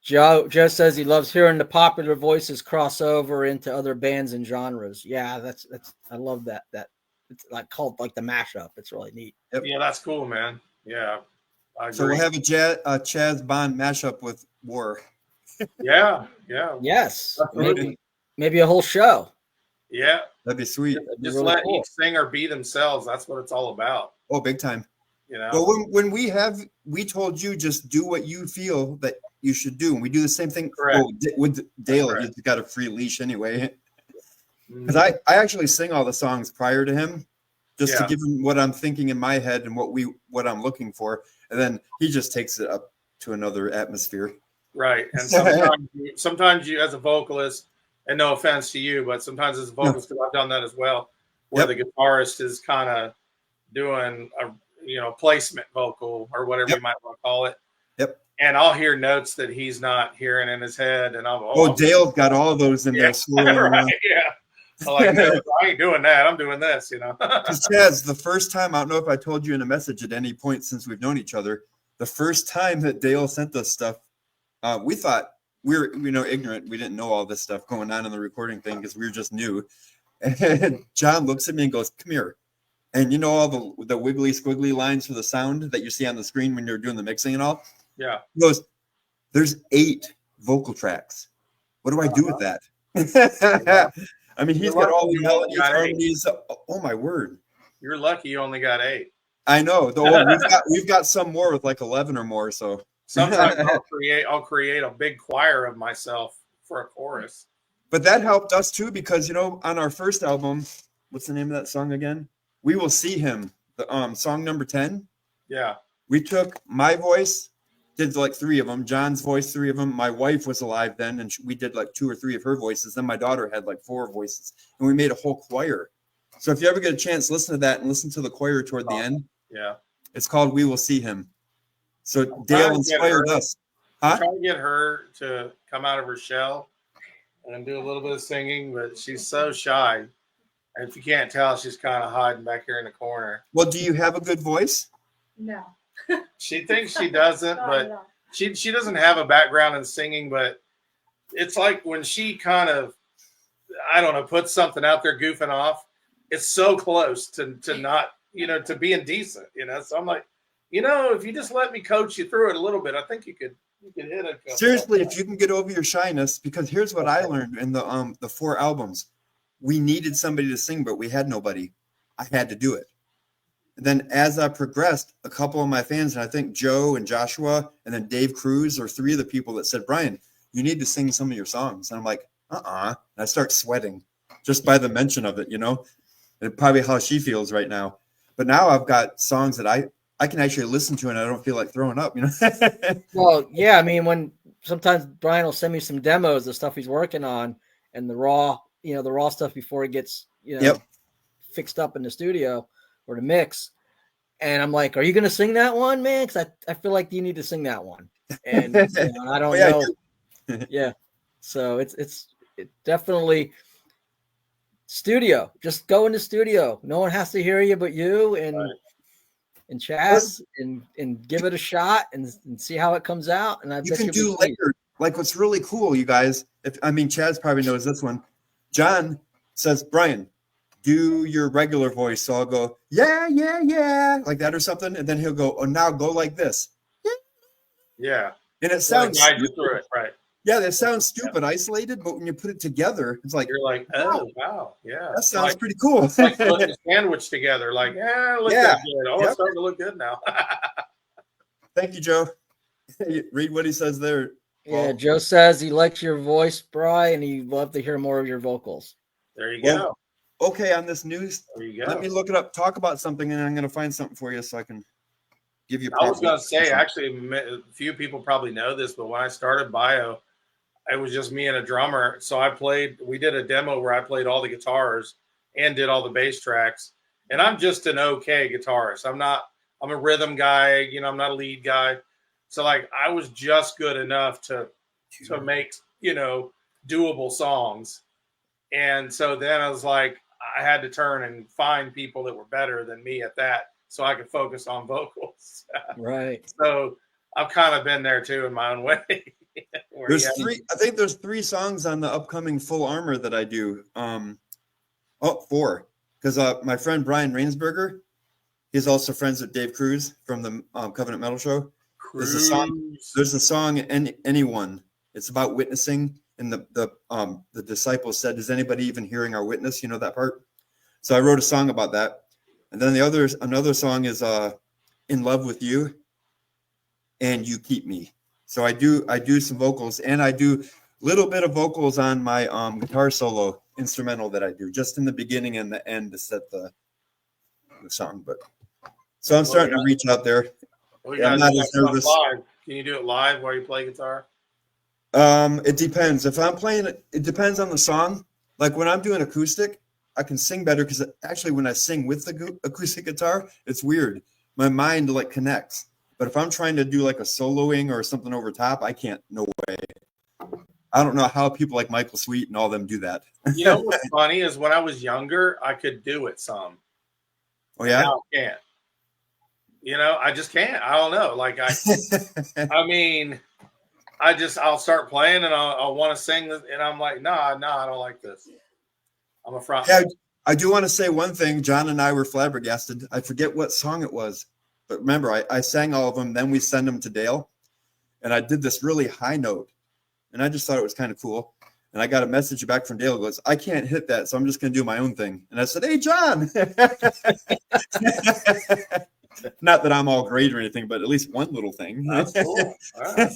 B: Joe says he loves hearing the popular voices cross over into other bands and genres. Yeah, that's I love that. It's like called like the mashup. It's really neat.
A: Yep.
C: Yeah, that's cool, man. Yeah, I agree.
A: So we'll have a Chaz Bond mashup with War.
C: Yeah.
B: Yes,
C: Absolutely.
B: maybe a whole show.
C: Yeah,
A: That'd be sweet.
C: just
B: really
C: let
B: cool.
C: each singer be themselves. That's what it's all about.
A: Oh, big time.
C: You know.
A: Well, when we told you just do what you feel that you should do, and we do the same thing.
C: Correct.
A: Well, with Dale,
C: Correct.
A: he's got a free leash anyway.
C: Mhm.
A: Because I actually sing all the songs prior to him, just to
C: Yeah.
A: give him what I'm thinking in my head and what I'm looking for, and then he just takes it up to another atmosphere.
C: Right. And sometimes you as a vocalist, and no offense to you, but sometimes as a vocalist, because I've done that as well, where the guitarist is kind of doing a placement vocal or whatever you might want to call it.
A: Yep.
C: And I'll hear notes that he's not hearing in his head, and
A: Dale's got all those in there swirling around.
C: Yeah. I'm like, no, I ain't doing that. I'm doing this,
A: Because Chaz, the first time, I don't know if I told you in a message at any point since we've known each other, the first time that Dale sent us stuff, we thought we were, ignorant. We didn't know all this stuff going on in the recording thing because we were just new. And John looks at me and goes, "Come here." And all the wiggly squiggly lines for the sound that you see on the screen when you're doing the mixing and all?
C: Yeah.
A: He goes, "There's 8 vocal tracks. What do I do with that?" I mean, he's got all the melodies, harmonies. Oh my word!
C: You're lucky you only got 8.
A: I know. We've got some more with like 11 or more. So
C: sometimes I'll create a big choir of myself for a chorus.
A: But that helped us too because on our first album, what's the name of that song again? "We Will See Him." The song number 10.
C: Yeah.
A: We took my voice, did like 3 of them. John's voice, 3 of them. My wife was alive then, and we did like 2 or 3 of her voices. Then my daughter had like 4 voices, and we made a whole choir. So if you ever get a chance, listen to that and listen to the choir toward the end.
C: Yeah.
A: It's called "We Will See Him." So Dale inspired us.
C: I'm trying to get her to come out of her shell and do a little bit of singing, but she's so shy. And if you can't tell, she's kind of hiding back here in the corner.
A: Well, do you have a good voice?
D: No.
C: She thinks she doesn't, but she doesn't have a background in singing, but it's like when she kind of, I don't know, puts something out there goofing off, it's so close to not, to being decent, So I'm like, if you just let me coach you through it a little bit, I think you could hit it.
A: Seriously, if you can get over your shyness, because here's what I learned in the 4 albums. We needed somebody to sing, but we had nobody. I had to do it. And then as I progressed, a couple of my fans, and I think Joe and Joshua and then Dave Cruz are 3 of the people that said, "Bryan, you need to sing some of your songs." And I'm like, And I start sweating just by the mention of it, and probably how she feels right now. But now I've got songs that I can actually listen to and I don't feel like throwing up,
B: Well, yeah, I mean, when sometimes Bryan will send me some demos of stuff he's working on and the raw stuff before it gets, fixed up in the studio or the mix. And I'm like, "Are you going to sing that one, man? Because I feel like you need to sing that one." And I don't know. Yeah. So it's definitely studio. Just go in the studio. No one has to hear you but you and Chaz and give it a shot and see how it comes out. And
A: you can do later. Like what's really cool, you guys. Chaz probably knows this one. John says, "Bryan, do your regular voice." So I'll go, "Yeah, yeah, yeah," like that or something. And then he'll go, "Oh, now go like this."
C: Yeah.
A: And it sounds
C: guide you through it, right?
A: Yeah, that sounds stupid, isolated, but when you put it together, it's like
C: you're like, "Oh, wow, yeah,
A: that sounds pretty cool."
C: Like putting a sandwich together, like, look that good. Oh, it's starting to look good now.
A: Thank you, Joe. Read what he says there.
B: Paul. Yeah, Joe says he likes your voice, Bryan, and he'd love to hear more of your vocals.
C: There you go.
A: Okay, on this news,
C: there you go.
A: Let me look it up. Talk about something, and I'm going to find something for you so I can give you.
C: I was going to say, actually, a few people probably know this, but when I started Bio, it was just me and a drummer. So we did a demo where I played all the guitars and did all the bass tracks. And I'm just an okay guitarist. I'm a rhythm guy, I'm not a lead guy. So like I was just good enough to make, doable songs. And so then I was like, I had to turn and find people that were better than me at that so I could focus on vocals.
B: Right.
C: So I've kind of been there too in my own way. Where,
A: There's
C: yeah,
A: three. I think there's 3 songs on the upcoming Full Armor that I do. Four, because my friend Brian Rainsberger, he's also friends with Dave Cruz from the Covenant Metal Show. There's a song.
C: Cruise.
A: There's a song, Anyone. It's about witnessing, and the disciples said, "Is anybody even hearing our witness?" You know that part. So I wrote a song about that, and then another song is "In Love with You," and "You Keep Me." So I do some vocals, and I do a little bit of vocals on my guitar solo instrumental that I do just in the beginning and the end to set the song. But so I'm starting to reach out there.
C: Well, you
A: I'm
C: gotta
A: not
C: do
A: as
C: that stuff
A: nervous.
C: live. Can you do it live while you play guitar?
A: It depends. If I'm playing it depends on the song. Like when I'm doing acoustic, I can sing better because actually when I sing with the acoustic guitar, it's weird. My mind like connects. But if I'm trying to do like a soloing or something over top, I can't. No way. I don't know how people like Michael Sweet and all them do that.
C: You know what's funny is when I was younger, I could do it some.
A: Oh yeah.
C: Now I can't. You know, I just can't. I don't know. Like I mean, I'll start playing and I'll want to sing this, and I'm like, nah, I don't like this. I'm a front.
A: Yeah, I do want to say one thing. John and I were flabbergasted. I forget what song it was, but remember, I sang all of them. Then we sent them to Dale, and I did this really high note, and I just thought it was kind of cool. And I got a message back from Dale. It goes, "I can't hit that, so I'm just going to do my own thing." And I said, "Hey, John." Not that I'm all great or anything, but at least one little thing.
C: That's cool. Wow.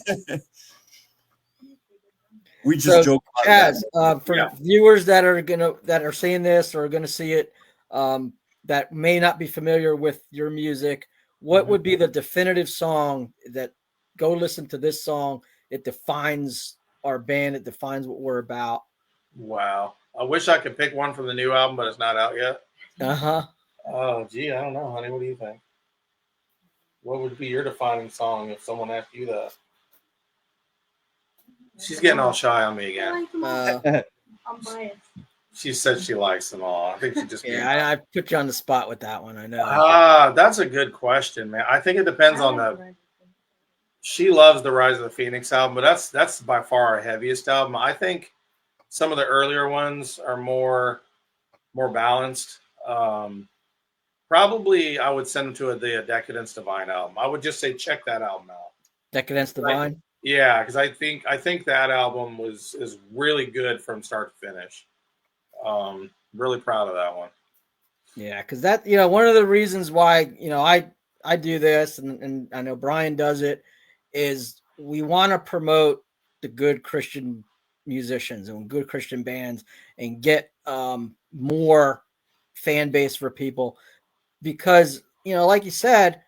A: We just joke about
B: Chaz, for viewers that are seeing this or gonna see it, that may not be familiar with your music, what would be the definitive song that go listen to this song? It defines our band. It defines what we're about.
C: Wow. I wish I could pick one from the new album, but it's not out yet.
B: Uh-huh.
C: Oh, gee, I don't know, honey. What do you think? What would be your defining song if someone asked you that? She's getting all shy on me again.
B: Uh,
D: I'm biased.
C: She said she likes them all. I think she just
B: yeah, I put you on the spot with that one. I know.
C: That's a good question, man. I think it depends on the. She loves the Rise of the Phoenix album, but that's by far our heaviest album. I think some of the earlier ones are more balanced. Probably I would send them to the Decadence Divine album. I would just say check that album out.
B: Decadence Divine.
C: Yeah, because I think that album is really good from start to finish. Really proud of that one.
B: Yeah, because that one of the reasons why I do this and I know Bryan does it is we want to promote the good Christian musicians and good Christian bands and get more fan base for people because like you said,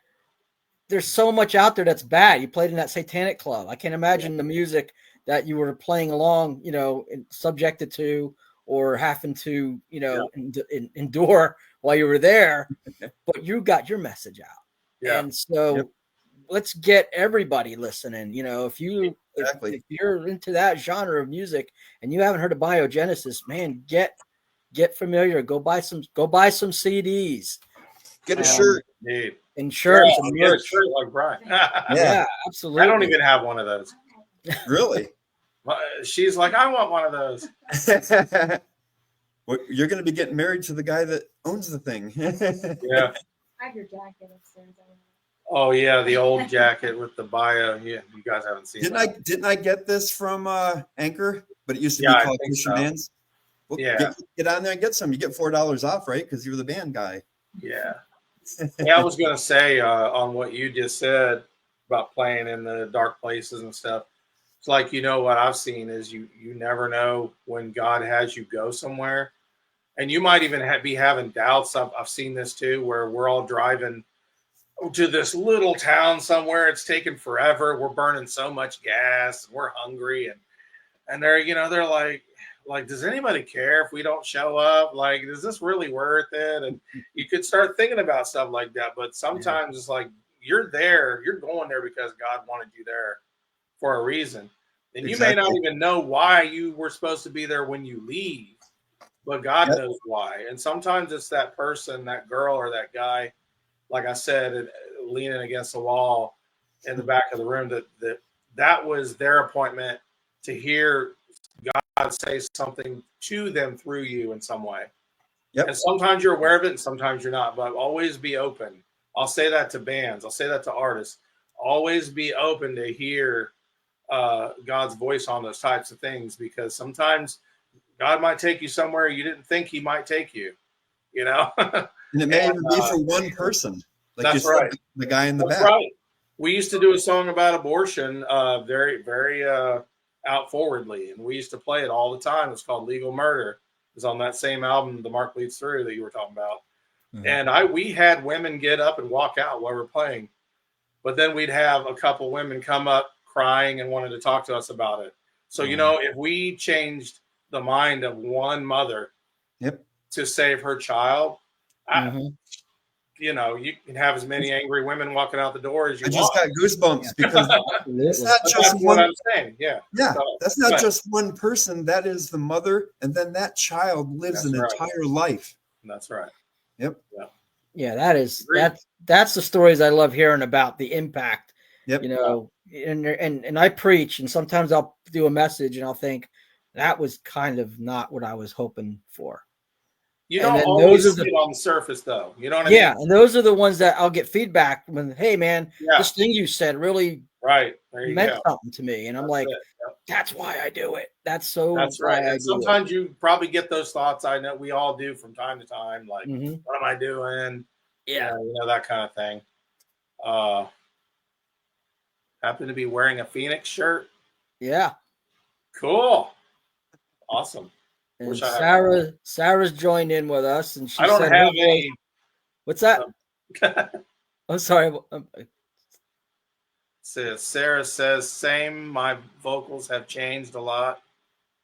B: there's so much out there that's bad. You played in that satanic club. I can't imagine the music that you were playing along, subjected to or having to, endure while you were there, but you got your message out. Yeah. And so let's get everybody listening. If you're into that genre of music and you haven't heard of Biogenesis, man, get familiar. Go buy some CDs.
A: Get a shirt.
C: Dude.
B: And shirts and
C: get a shirt like Bryan.
B: Yeah, absolutely.
C: I don't even have one of those.
A: Really?
C: She's like, I want one of those.
A: Well, you're going to be getting married to the guy that owns the thing.
C: Yeah.
D: I have your jacket upstairs.
C: Oh yeah, the old jacket with the bio. Yeah, you guys haven't seen.
A: Didn't I get this from Anchor? But it used to be called Christian Bands. Well, get on there and get some. You get $4 off, right? Because you're the band guy.
C: Yeah. Yeah, I was gonna say on what you just said about playing in the dark places and stuff. It's like what I've seen is you never know when God has you go somewhere, and you might even be having doubts. I've seen this too, where we're all driving to this little town somewhere. It's taking forever. We're burning so much gas. And we're hungry, and they're they're like, does anybody care if we don't show up? Like, is this really worth it? And you could start thinking about stuff like that. But sometimes it's like you're there, you're going there because God wanted you there for a reason. And you may not even know why you were supposed to be there when you leave, but God knows why. And sometimes it's that person, that girl or that guy, like I said, leaning against the wall in the back of the room that was their appointment to hear God say something to them through you in some way.
A: Yep.
C: And sometimes you're aware of it and sometimes you're not, but always be open. I'll say that to bands. I'll say that to artists. Always be open to hear God's voice on those types of things, because sometimes God might take you somewhere you didn't think he might take you, you know?
A: And it may even be for one person. Like
C: that's
A: you said,
C: right.
A: the guy in the
C: That's
A: back.
C: right. We used to do a song about abortion very, very out forwardly, and we used to play it all the time. It's called Legal Murder. It was on that same album, The Mark Leads Through, that you were talking about.
A: Mhm.
C: And we had women get up and walk out while we're playing. But then we'd have a couple women come up crying and wanted to talk to us about it. So, you know, if we changed the mind of one mother to save her child, you know, you can have as many angry women walking out the door as you want.
A: I just got goosebumps because it's not just
C: that's
A: one.
C: what I'm saying. Yeah.
A: That's not just one person. That is the mother, and then that child lives an entire life.
C: That's right.
A: Yep.
B: Yeah, that's the stories I love hearing about, the impact.
A: Yep.
B: You know, and I preach, and sometimes I'll do a message and I'll think that was kind of not what I was hoping for.
C: You don't always see it on the surface, though. You know what I mean?
B: Yeah, and those are the ones that I'll get feedback when, hey, man, this thing you said really meant something to me. And I'm like, that's why I do it. That's
C: right. And sometimes you probably get those thoughts. I know we all do from time to time. Like, what am I doing?
B: Yeah.
C: You know, that kind of thing. Happen to be wearing a Phoenix shirt.
B: Yeah.
C: Cool. Awesome.
B: And Sarah's joined in with us, and she
C: I don't
B: said,
C: have any.
B: What's that? I'm sorry.
C: Sarah says, same. My vocals have changed a lot.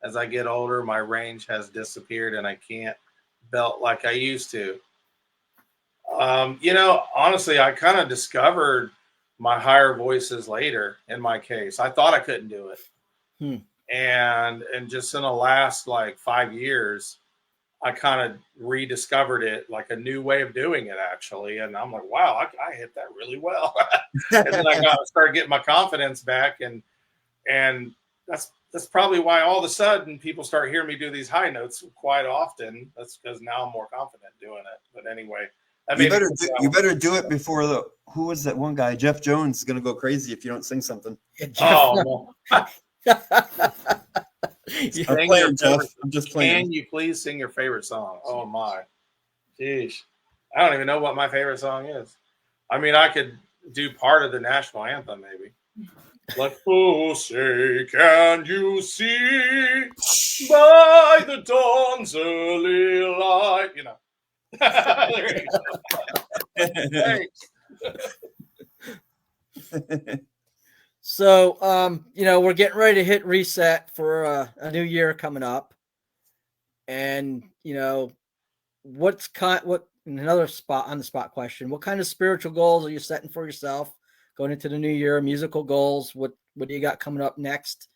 C: As I get older, my range has disappeared and I can't belt like I used to. You know, honestly, I kind of discovered my higher voices later in my case. I thought I couldn't do it. And just in the last like 5 years, I kind of rediscovered it, like a new way of doing it, actually. And I'm like, wow, I hit that really well. And then I started getting my confidence back. And that's probably why all of a sudden people start hearing me do these high notes quite often. That's because now I'm more confident doing it. But anyway,
A: you better do it before who was that one guy? Jeff Jones is going to go crazy if you don't sing something.
C: Oh, no.
A: I'm playing, Jeff. I'm just playing.
C: Can you please sing your favorite song? Oh my, jeez, I don't even know what my favorite song is. I mean, I could do part of the national anthem, maybe. Like, oh, say, can you see by the dawn's early light? You know. There you go. Thanks.
B: So, you know, we're getting ready to hit reset for a new year coming up, and you know, what another on the spot question? What kind of spiritual goals are you setting for yourself going into the new year? Musical goals? What do you got coming up next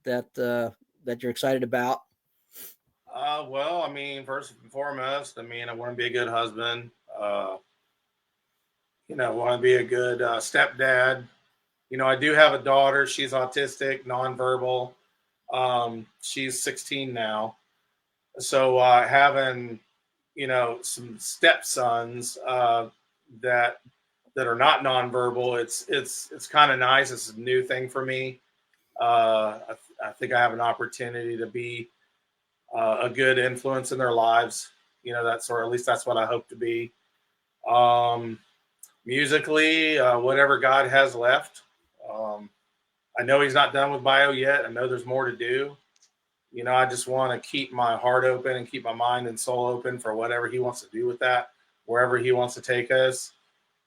B: that you're excited about?
C: Well, I mean, first and foremost, I mean, I want to be a good husband. You know, want to be a good stepdad. You know, I do have a daughter. She's autistic, nonverbal. She's 16 now. So having, you know, some stepsons that are not nonverbal, it's kind of nice. It's a new thing for me. I think I have an opportunity to be a good influence in their lives. You know, or at least that's what I hope to be. Musically, whatever God has left. I know he's not done with bio yet. I know there's more to do. You know, I just want to keep my heart open and keep my mind and soul open for whatever he wants to do with that, wherever he wants to take us.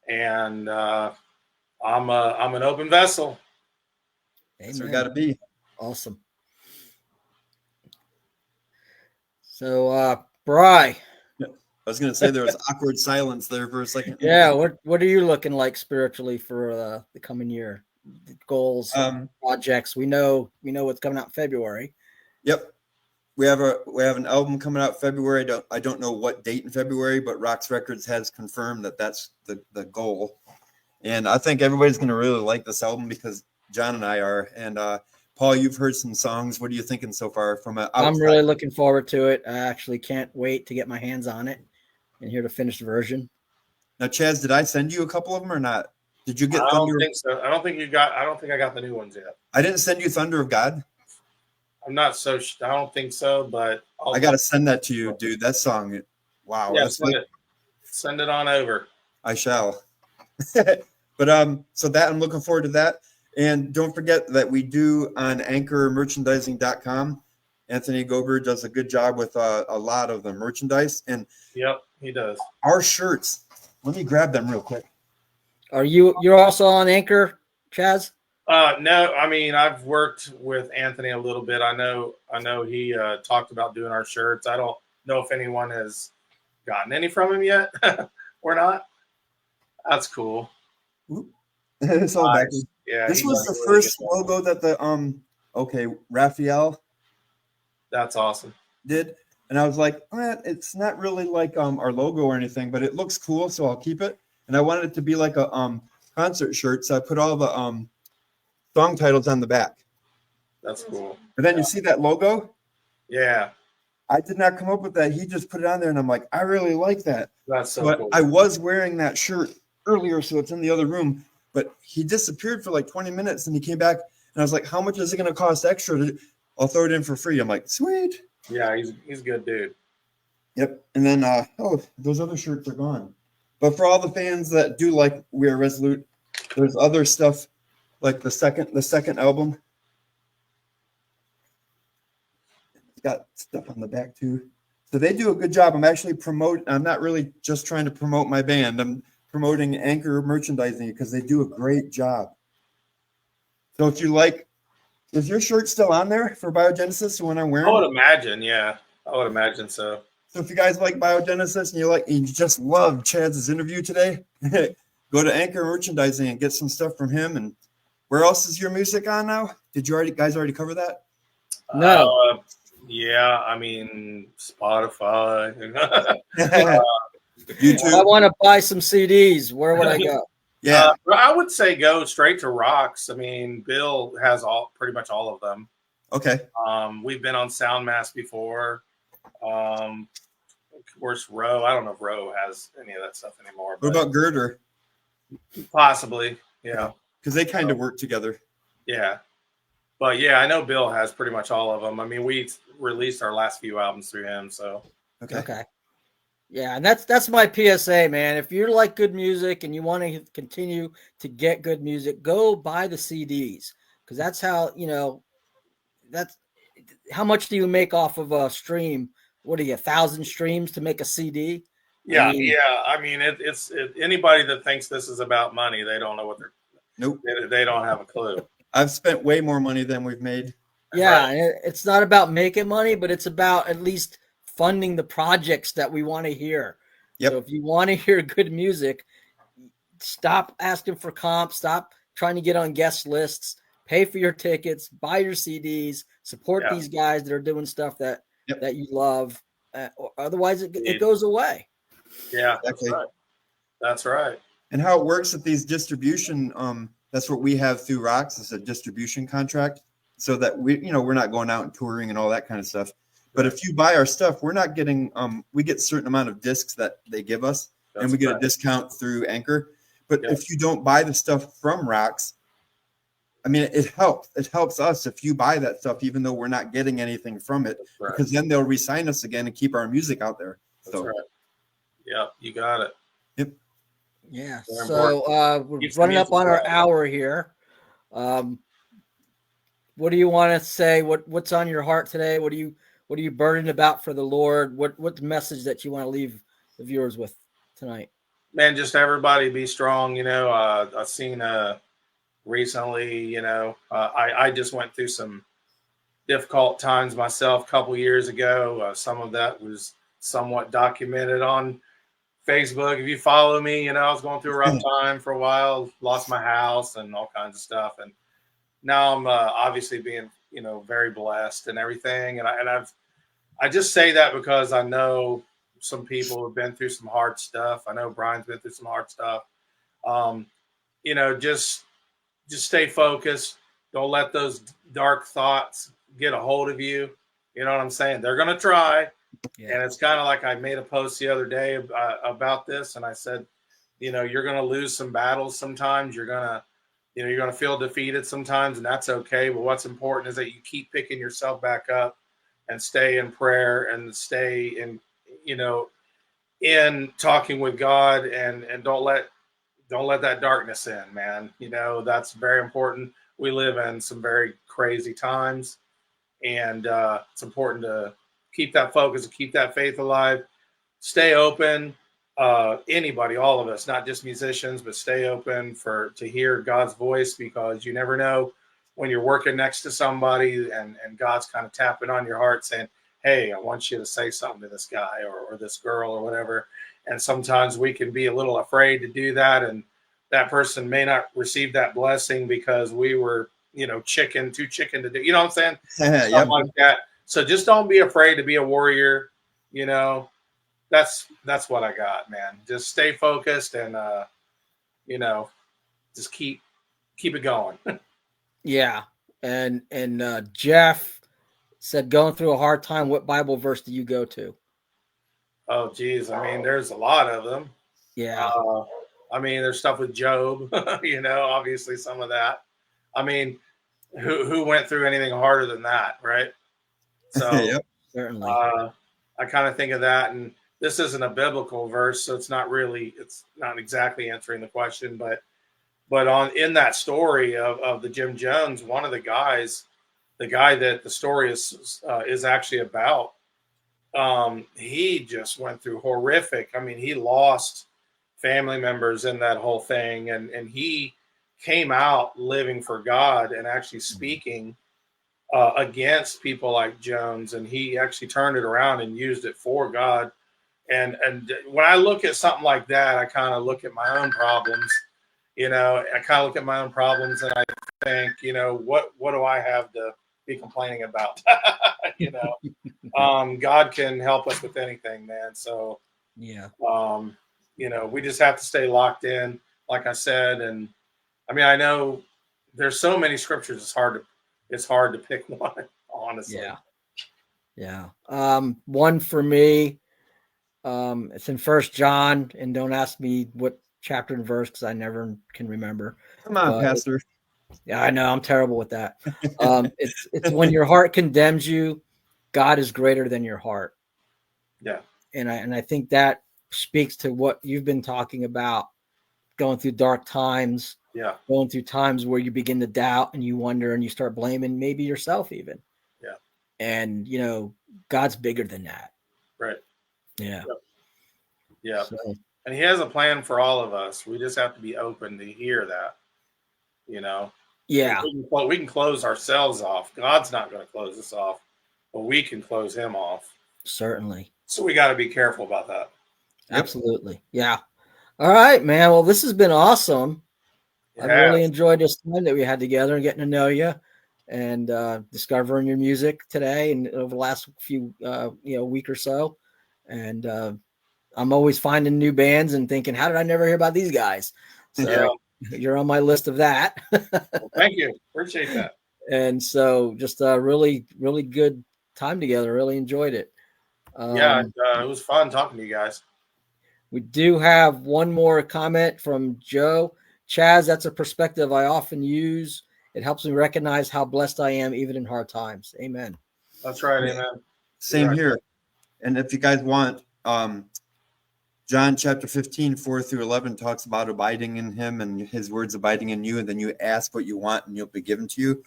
C: And I'm an open vessel.
A: That's what we got to be.
B: Awesome. So, Bryan.
A: I was going to say there was awkward silence there for a second.
B: Yeah. What are you looking like spiritually for the coming year? Goals, projects. We know what's coming out in February.
A: Yep. We have an album coming out February. I don't know what date in February, but Rox Records has confirmed that that's the goal. And I think everybody's going to really like this album because John and I are. And Paul, you've heard some songs. What are you thinking so far from an outside?
B: I'm really looking forward to it. I actually can't wait to get my hands on it and hear the finished version.
A: Now, Chaz, did I send you a couple of them or not? Did you get
C: I
A: Thunder?
C: don't think so. I don't think I got the new ones yet.
A: I didn't send you Thunder of God.
C: I'm not so. I don't think so, but
A: I got to send that to you, dude. That song, wow.
C: Yeah,
A: That's like,
C: send it on over.
A: I shall. But so that I'm looking forward to that. And don't forget that we do on anchormerchandising.com. Anthony Gober does a good job with a lot of the merchandise. And
C: Yep, he does.
A: our shirts, let me grab them real quick.
B: You're also on Anchor, Chaz?
C: No, I mean I've worked with Anthony a little bit. I know he talked about doing our shirts. I don't know if anyone has gotten any from him yet or not. That's cool.
A: It's all back.
C: Yeah,
A: This
C: he
A: was
C: does
A: the
C: a really
A: first
C: good job.
A: logo that the Raphael
C: That's awesome.
A: did. And I was like, it's not really like our logo or anything, but it looks cool, so I'll keep it. And I wanted it to be like a concert shirt, so I put all the song titles on the back.
C: That's cool.
A: But then you see that logo?
C: Yeah,
A: I did not come up with that. He just put it on there, and I'm like, I really like that.
C: that's so
A: But
C: cool.
A: I was wearing that shirt earlier, so it's in the other room. But he disappeared for like 20 minutes, and he came back, and I was like, how much is it going to cost extra? I'll throw it in for free. I'm like, sweet.
C: Yeah, he's a good dude.
A: Yep. And then, those other shirts are gone. But for all the fans that do like We Are Resolute, there's other stuff like the second album. It's got stuff on the back too. So they do a good job. I'm not really just trying to promote my band. I'm promoting Anchor Merchandising because they do a great job. So if you like, is your shirt still on there for Biogenesis, the one I'm wearing?
C: I would imagine, yeah. I would imagine so.
A: So if you guys like Biogenesis and you just love Chaz's interview today, go to Anchor Merchandising and get some stuff from him. And where else is your music on now? Did you guys already cover that?
B: No.
C: Yeah, I mean Spotify.
A: YouTube.
B: If I want to buy some CDs, where would I go?
A: Yeah.
C: I would say go straight to Rocks. I mean, Bill has pretty much all of them.
A: Okay.
C: We've been on Soundmass before. Of course, Roe. I don't know if Roe has any of that stuff anymore.
A: What about Girder?
C: Possibly, yeah.
A: Because they kind of work together.
C: Yeah. But yeah, I know Bill has pretty much all of them. I mean, we released our last few albums through him, so.
A: Okay.
B: Yeah, and that's my PSA, man. If you like good music and you want to continue to get good music, go buy the CDs because that's how that's how much do you make off of a stream? What are you, 1,000 streams to make a CD?
C: Yeah,
B: I mean,
C: it's anybody that thinks this is about money, they don't know what they're.
A: Nope.
C: They don't have a clue.
A: I've spent way more money than we've made.
B: Yeah,
C: Right.
B: it's not about making money, but it's about at least funding the projects that we want to hear.
A: Yep.
B: So if you want to hear good music, stop asking for comps, stop trying to get on guest lists, pay for your tickets, buy your CDs, support these guys that are doing stuff that you love. Otherwise, it goes away.
C: Yeah,
A: Exactly.
C: that's right. That's right.
A: And how it works with these distribution, that's what we have through Rocks is a distribution contract so that we're not going out and touring and all that kind of stuff. But if you buy our stuff, we're not getting, we get a certain amount of discs that they give us and we get a discount through Anchor. But if you don't buy the stuff from Rocks, I mean, it helps. It helps us if you buy that stuff, even though we're not getting anything from it, because then they'll re-sign us again and keep our music out there.
C: That's right. Yeah, you got it.
A: Yep.
B: Yeah.
C: Very
B: So we're running up on our hour here. What do you want to say? What's on your heart today? What are you burdened about for the Lord? What's the message that you want to leave the viewers with tonight?
C: Man, just everybody be strong. I've seen recently, I just went through some difficult times myself a couple years ago. Some of that was somewhat documented on Facebook. If you follow me, I was going through a rough time for a while, lost my house and all kinds of stuff. And now I'm obviously being, very blessed and everything. And I just say that because I know some people have been through some hard stuff. I know Bryan's been through some hard stuff. just stay focused. Don't let those dark thoughts get a hold of you. You know what I'm saying? They're going to try.
B: Yeah.
C: And it's kind of like I made a post the other day about this. And I said, you're going to lose some battles sometimes. You're going to feel defeated sometimes, and that's okay. But what's important is that you keep picking yourself back up and stay in prayer and stay in talking with God, and don't let that darkness in, man. That's very important. We live in some very crazy times, and it's important to keep that focus and keep that faith alive. Stay open. Anybody, all of us, not just musicians, but stay open to hear God's voice, because you never know when you're working next to somebody and God's kind of tapping on your heart saying, hey, I want you to say something to this guy or this girl or whatever. And sometimes we can be a little afraid to do that. And that person may not receive that blessing because we were, too chicken to do, you know what I'm saying? Something
A: Yep.
C: like that. So just don't be afraid to be a warrior. That's what I got, man. Just stay focused and, just keep it going.
B: Yeah. And Jeff said, going through a hard time, what Bible verse do you go to?
C: Oh, geez. I mean, there's a lot of them.
B: Yeah.
C: There's stuff with Job, obviously some of that. I mean, who went through anything harder than that, right? So
A: Yep.
B: Certainly.
C: I kind of think of that, and this isn't a biblical verse, so it's not exactly answering the question, but in that story of the Jim Jones, one of the guys, the guy that the story is actually about, he just went through horrific. I mean, he lost family members in that whole thing, and he came out living for God and actually speaking against people like Jones, and he actually turned it around and used it for God. And when I look at something like that, I kind of look at my own problems. And I think, what do I have to be complaining about? God can help us with anything, man. So
B: Yeah.
C: we just have to stay locked in, like I said. And I mean, I know there's so many scriptures. It's hard to pick one, honestly.
B: Yeah. One for me, it's in 1 John, and don't ask me what chapter and verse because I never can remember.
A: Come on, Pastor.
B: Yeah, I know I'm terrible with that. It's when your heart condemns you, God is greater than your heart.
C: Yeah.
B: And I think that speaks to what you've been talking about, going through dark times.
C: Yeah.
B: Going through times where you begin to doubt and you wonder and you start blaming maybe yourself even.
C: Yeah.
B: And, God's bigger than that.
C: Right.
B: Yeah.
C: Yeah.
B: So,
C: and he has a plan for all of us. We just have to be open to hear that,
B: Yeah.
C: We can close ourselves off. God's not going to close us off, but we can close him off.
B: Certainly.
C: So we got to be careful about that.
B: Absolutely. Yeah. All right, man. Well, this has been awesome.
C: It
B: I
C: has.
B: really enjoyed this time that we had together and getting to know you and discovering your music today and over the last few, week or so. And I'm always finding new bands and thinking, how did I never hear about these guys? So you're on my list of that.
C: Well, thank you. Appreciate that.
B: And so just a really, really good time together. Really enjoyed it.
C: It was fun talking to you guys.
B: We do have one more comment from Joe. Chaz, that's a perspective I often use. It helps me recognize how blessed I am, even in hard times. Amen.
C: That's right. Amen.
A: Same here. And if you guys want, John chapter 15, 4-11 talks about abiding in him and his words abiding in you. And then you ask what you want and you'll be given to you.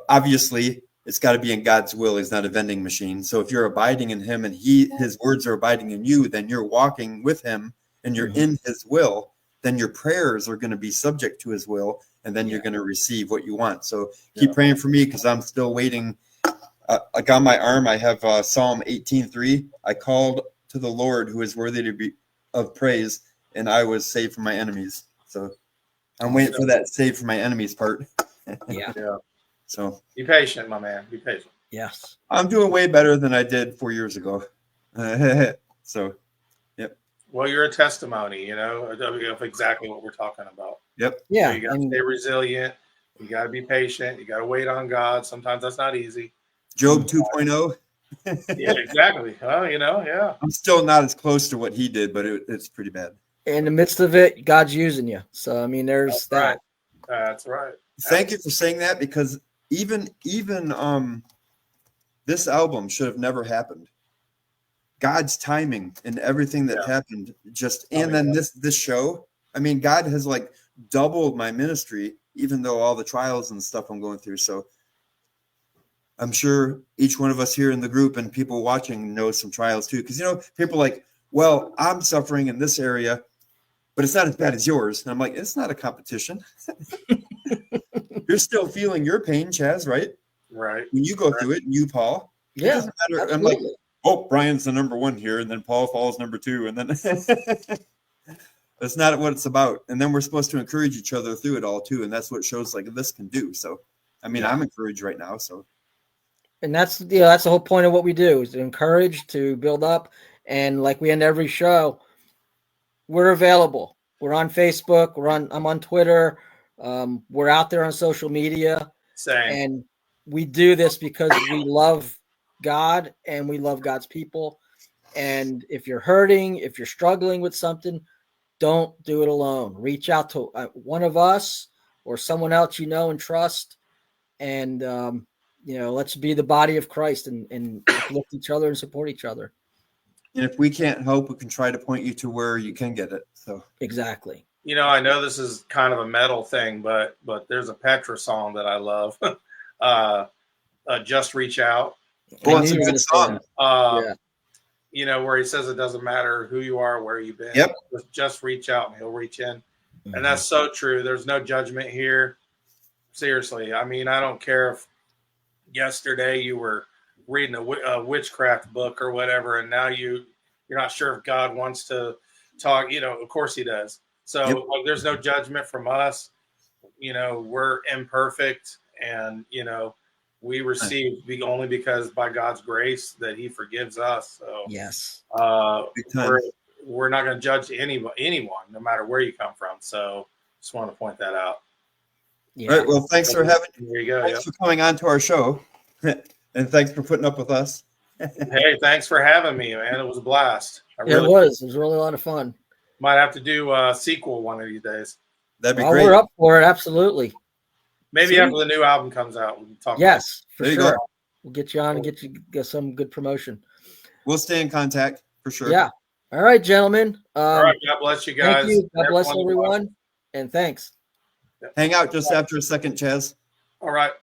A: Obviously, it's got to be in God's will. He's not a vending machine. So if you're abiding in him and his words are abiding in you, then you're walking with him and you're in his will. Then your prayers are going to be subject to his will. And then you're going to receive what you want. So keep praying for me because I'm still waiting. Like on my arm, I have Psalm 18:3. I called to the Lord who is worthy to be of praise, and I was saved from my enemies. So I'm waiting for that saved from my enemies part.
B: Yeah.
A: So
C: be patient, my man. Be patient.
B: Yes.
A: I'm doing way better than I did 4 years ago. So, yep.
C: Well, you're a testimony, of exactly what we're talking about.
A: Yep.
B: Yeah.
C: You got to stay resilient. You got to be patient. You got to wait on God. Sometimes that's not easy.
A: Job 2.0.
C: Yeah, exactly. Well, yeah.
A: I'm still not as close to what he did, but it's pretty bad.
B: In the midst of it, God's using you. So, I mean, there's that.
C: That's right.
A: Thank you for saying that, because even this album should have never happened. God's timing and everything that happened then this show. I mean, God has like doubled my ministry, even though all the trials and stuff I'm going through. So I'm sure each one of us here in the group and people watching know some trials too. Because, people are like, well, I'm suffering in this area, but it's not as bad as yours. And I'm like, it's not a competition. You're still feeling your pain, Chaz, right?
C: Right.
A: When you go through it, and you, Paul.
B: Yeah.
A: It doesn't matter.
B: Absolutely.
A: I'm like, oh, Brian's the number one here, and then Paul falls number two, and then that's not what it's about. And then we're supposed to encourage each other through it all too, and that's what shows like this can do. So, I mean, I'm encouraged right now. So,
B: and that's the whole point of what we do, is to encourage, to build up, and like we end every show, we're available. We're on Facebook. I'm on Twitter. We're out there on social media.
C: Same.
B: And we do this because we love God and we love God's people. And if you're hurting, if you're struggling with something, don't do it alone. Reach out to one of us or someone else you know and trust. And, let's be the body of Christ and uplift each other and support each other.
A: and if we can't help, we can try to point you to where you can get it. So,
B: Exactly.
C: I know this is kind of a metal thing, but there's a Petra song that I love. Just Reach Out.
A: well, it's a good song.
C: Where he says it doesn't matter who you are, where you've been.
A: Yep.
C: Just reach out and he'll reach in. And that's so true. There's no judgment here. Seriously. I mean, I don't care if yesterday you were reading a witchcraft book or whatever, and now you're not sure if God wants to talk. Of course he does. So there's no judgment from us. We're imperfect, and we receive only because by God's grace that he forgives us. So
B: Yes.
C: we're not going to judge anyone, no matter where you come from. So just want to point that out.
B: Yeah.
A: All right. Well, thanks for
C: There you go.
A: thanks for coming on to our show, and thanks for putting up with us.
C: Hey, thanks for having me, man. It was a blast.
B: It was really a lot of fun.
C: Might have to do a sequel one of these days.
A: That'd be great.
B: We're up for it. Absolutely.
C: Maybe after the new album comes out, we can talk.
B: Yes, for
A: There you
B: sure.
A: go.
B: We'll get you on and get some good promotion.
A: We'll stay in contact for sure.
B: Yeah. All right, gentlemen.
C: All right. God bless you guys.
B: Thank you. God bless
C: Everyone.
B: everyone. And thanks.
A: Hang out just after a second, Chaz.
C: All right.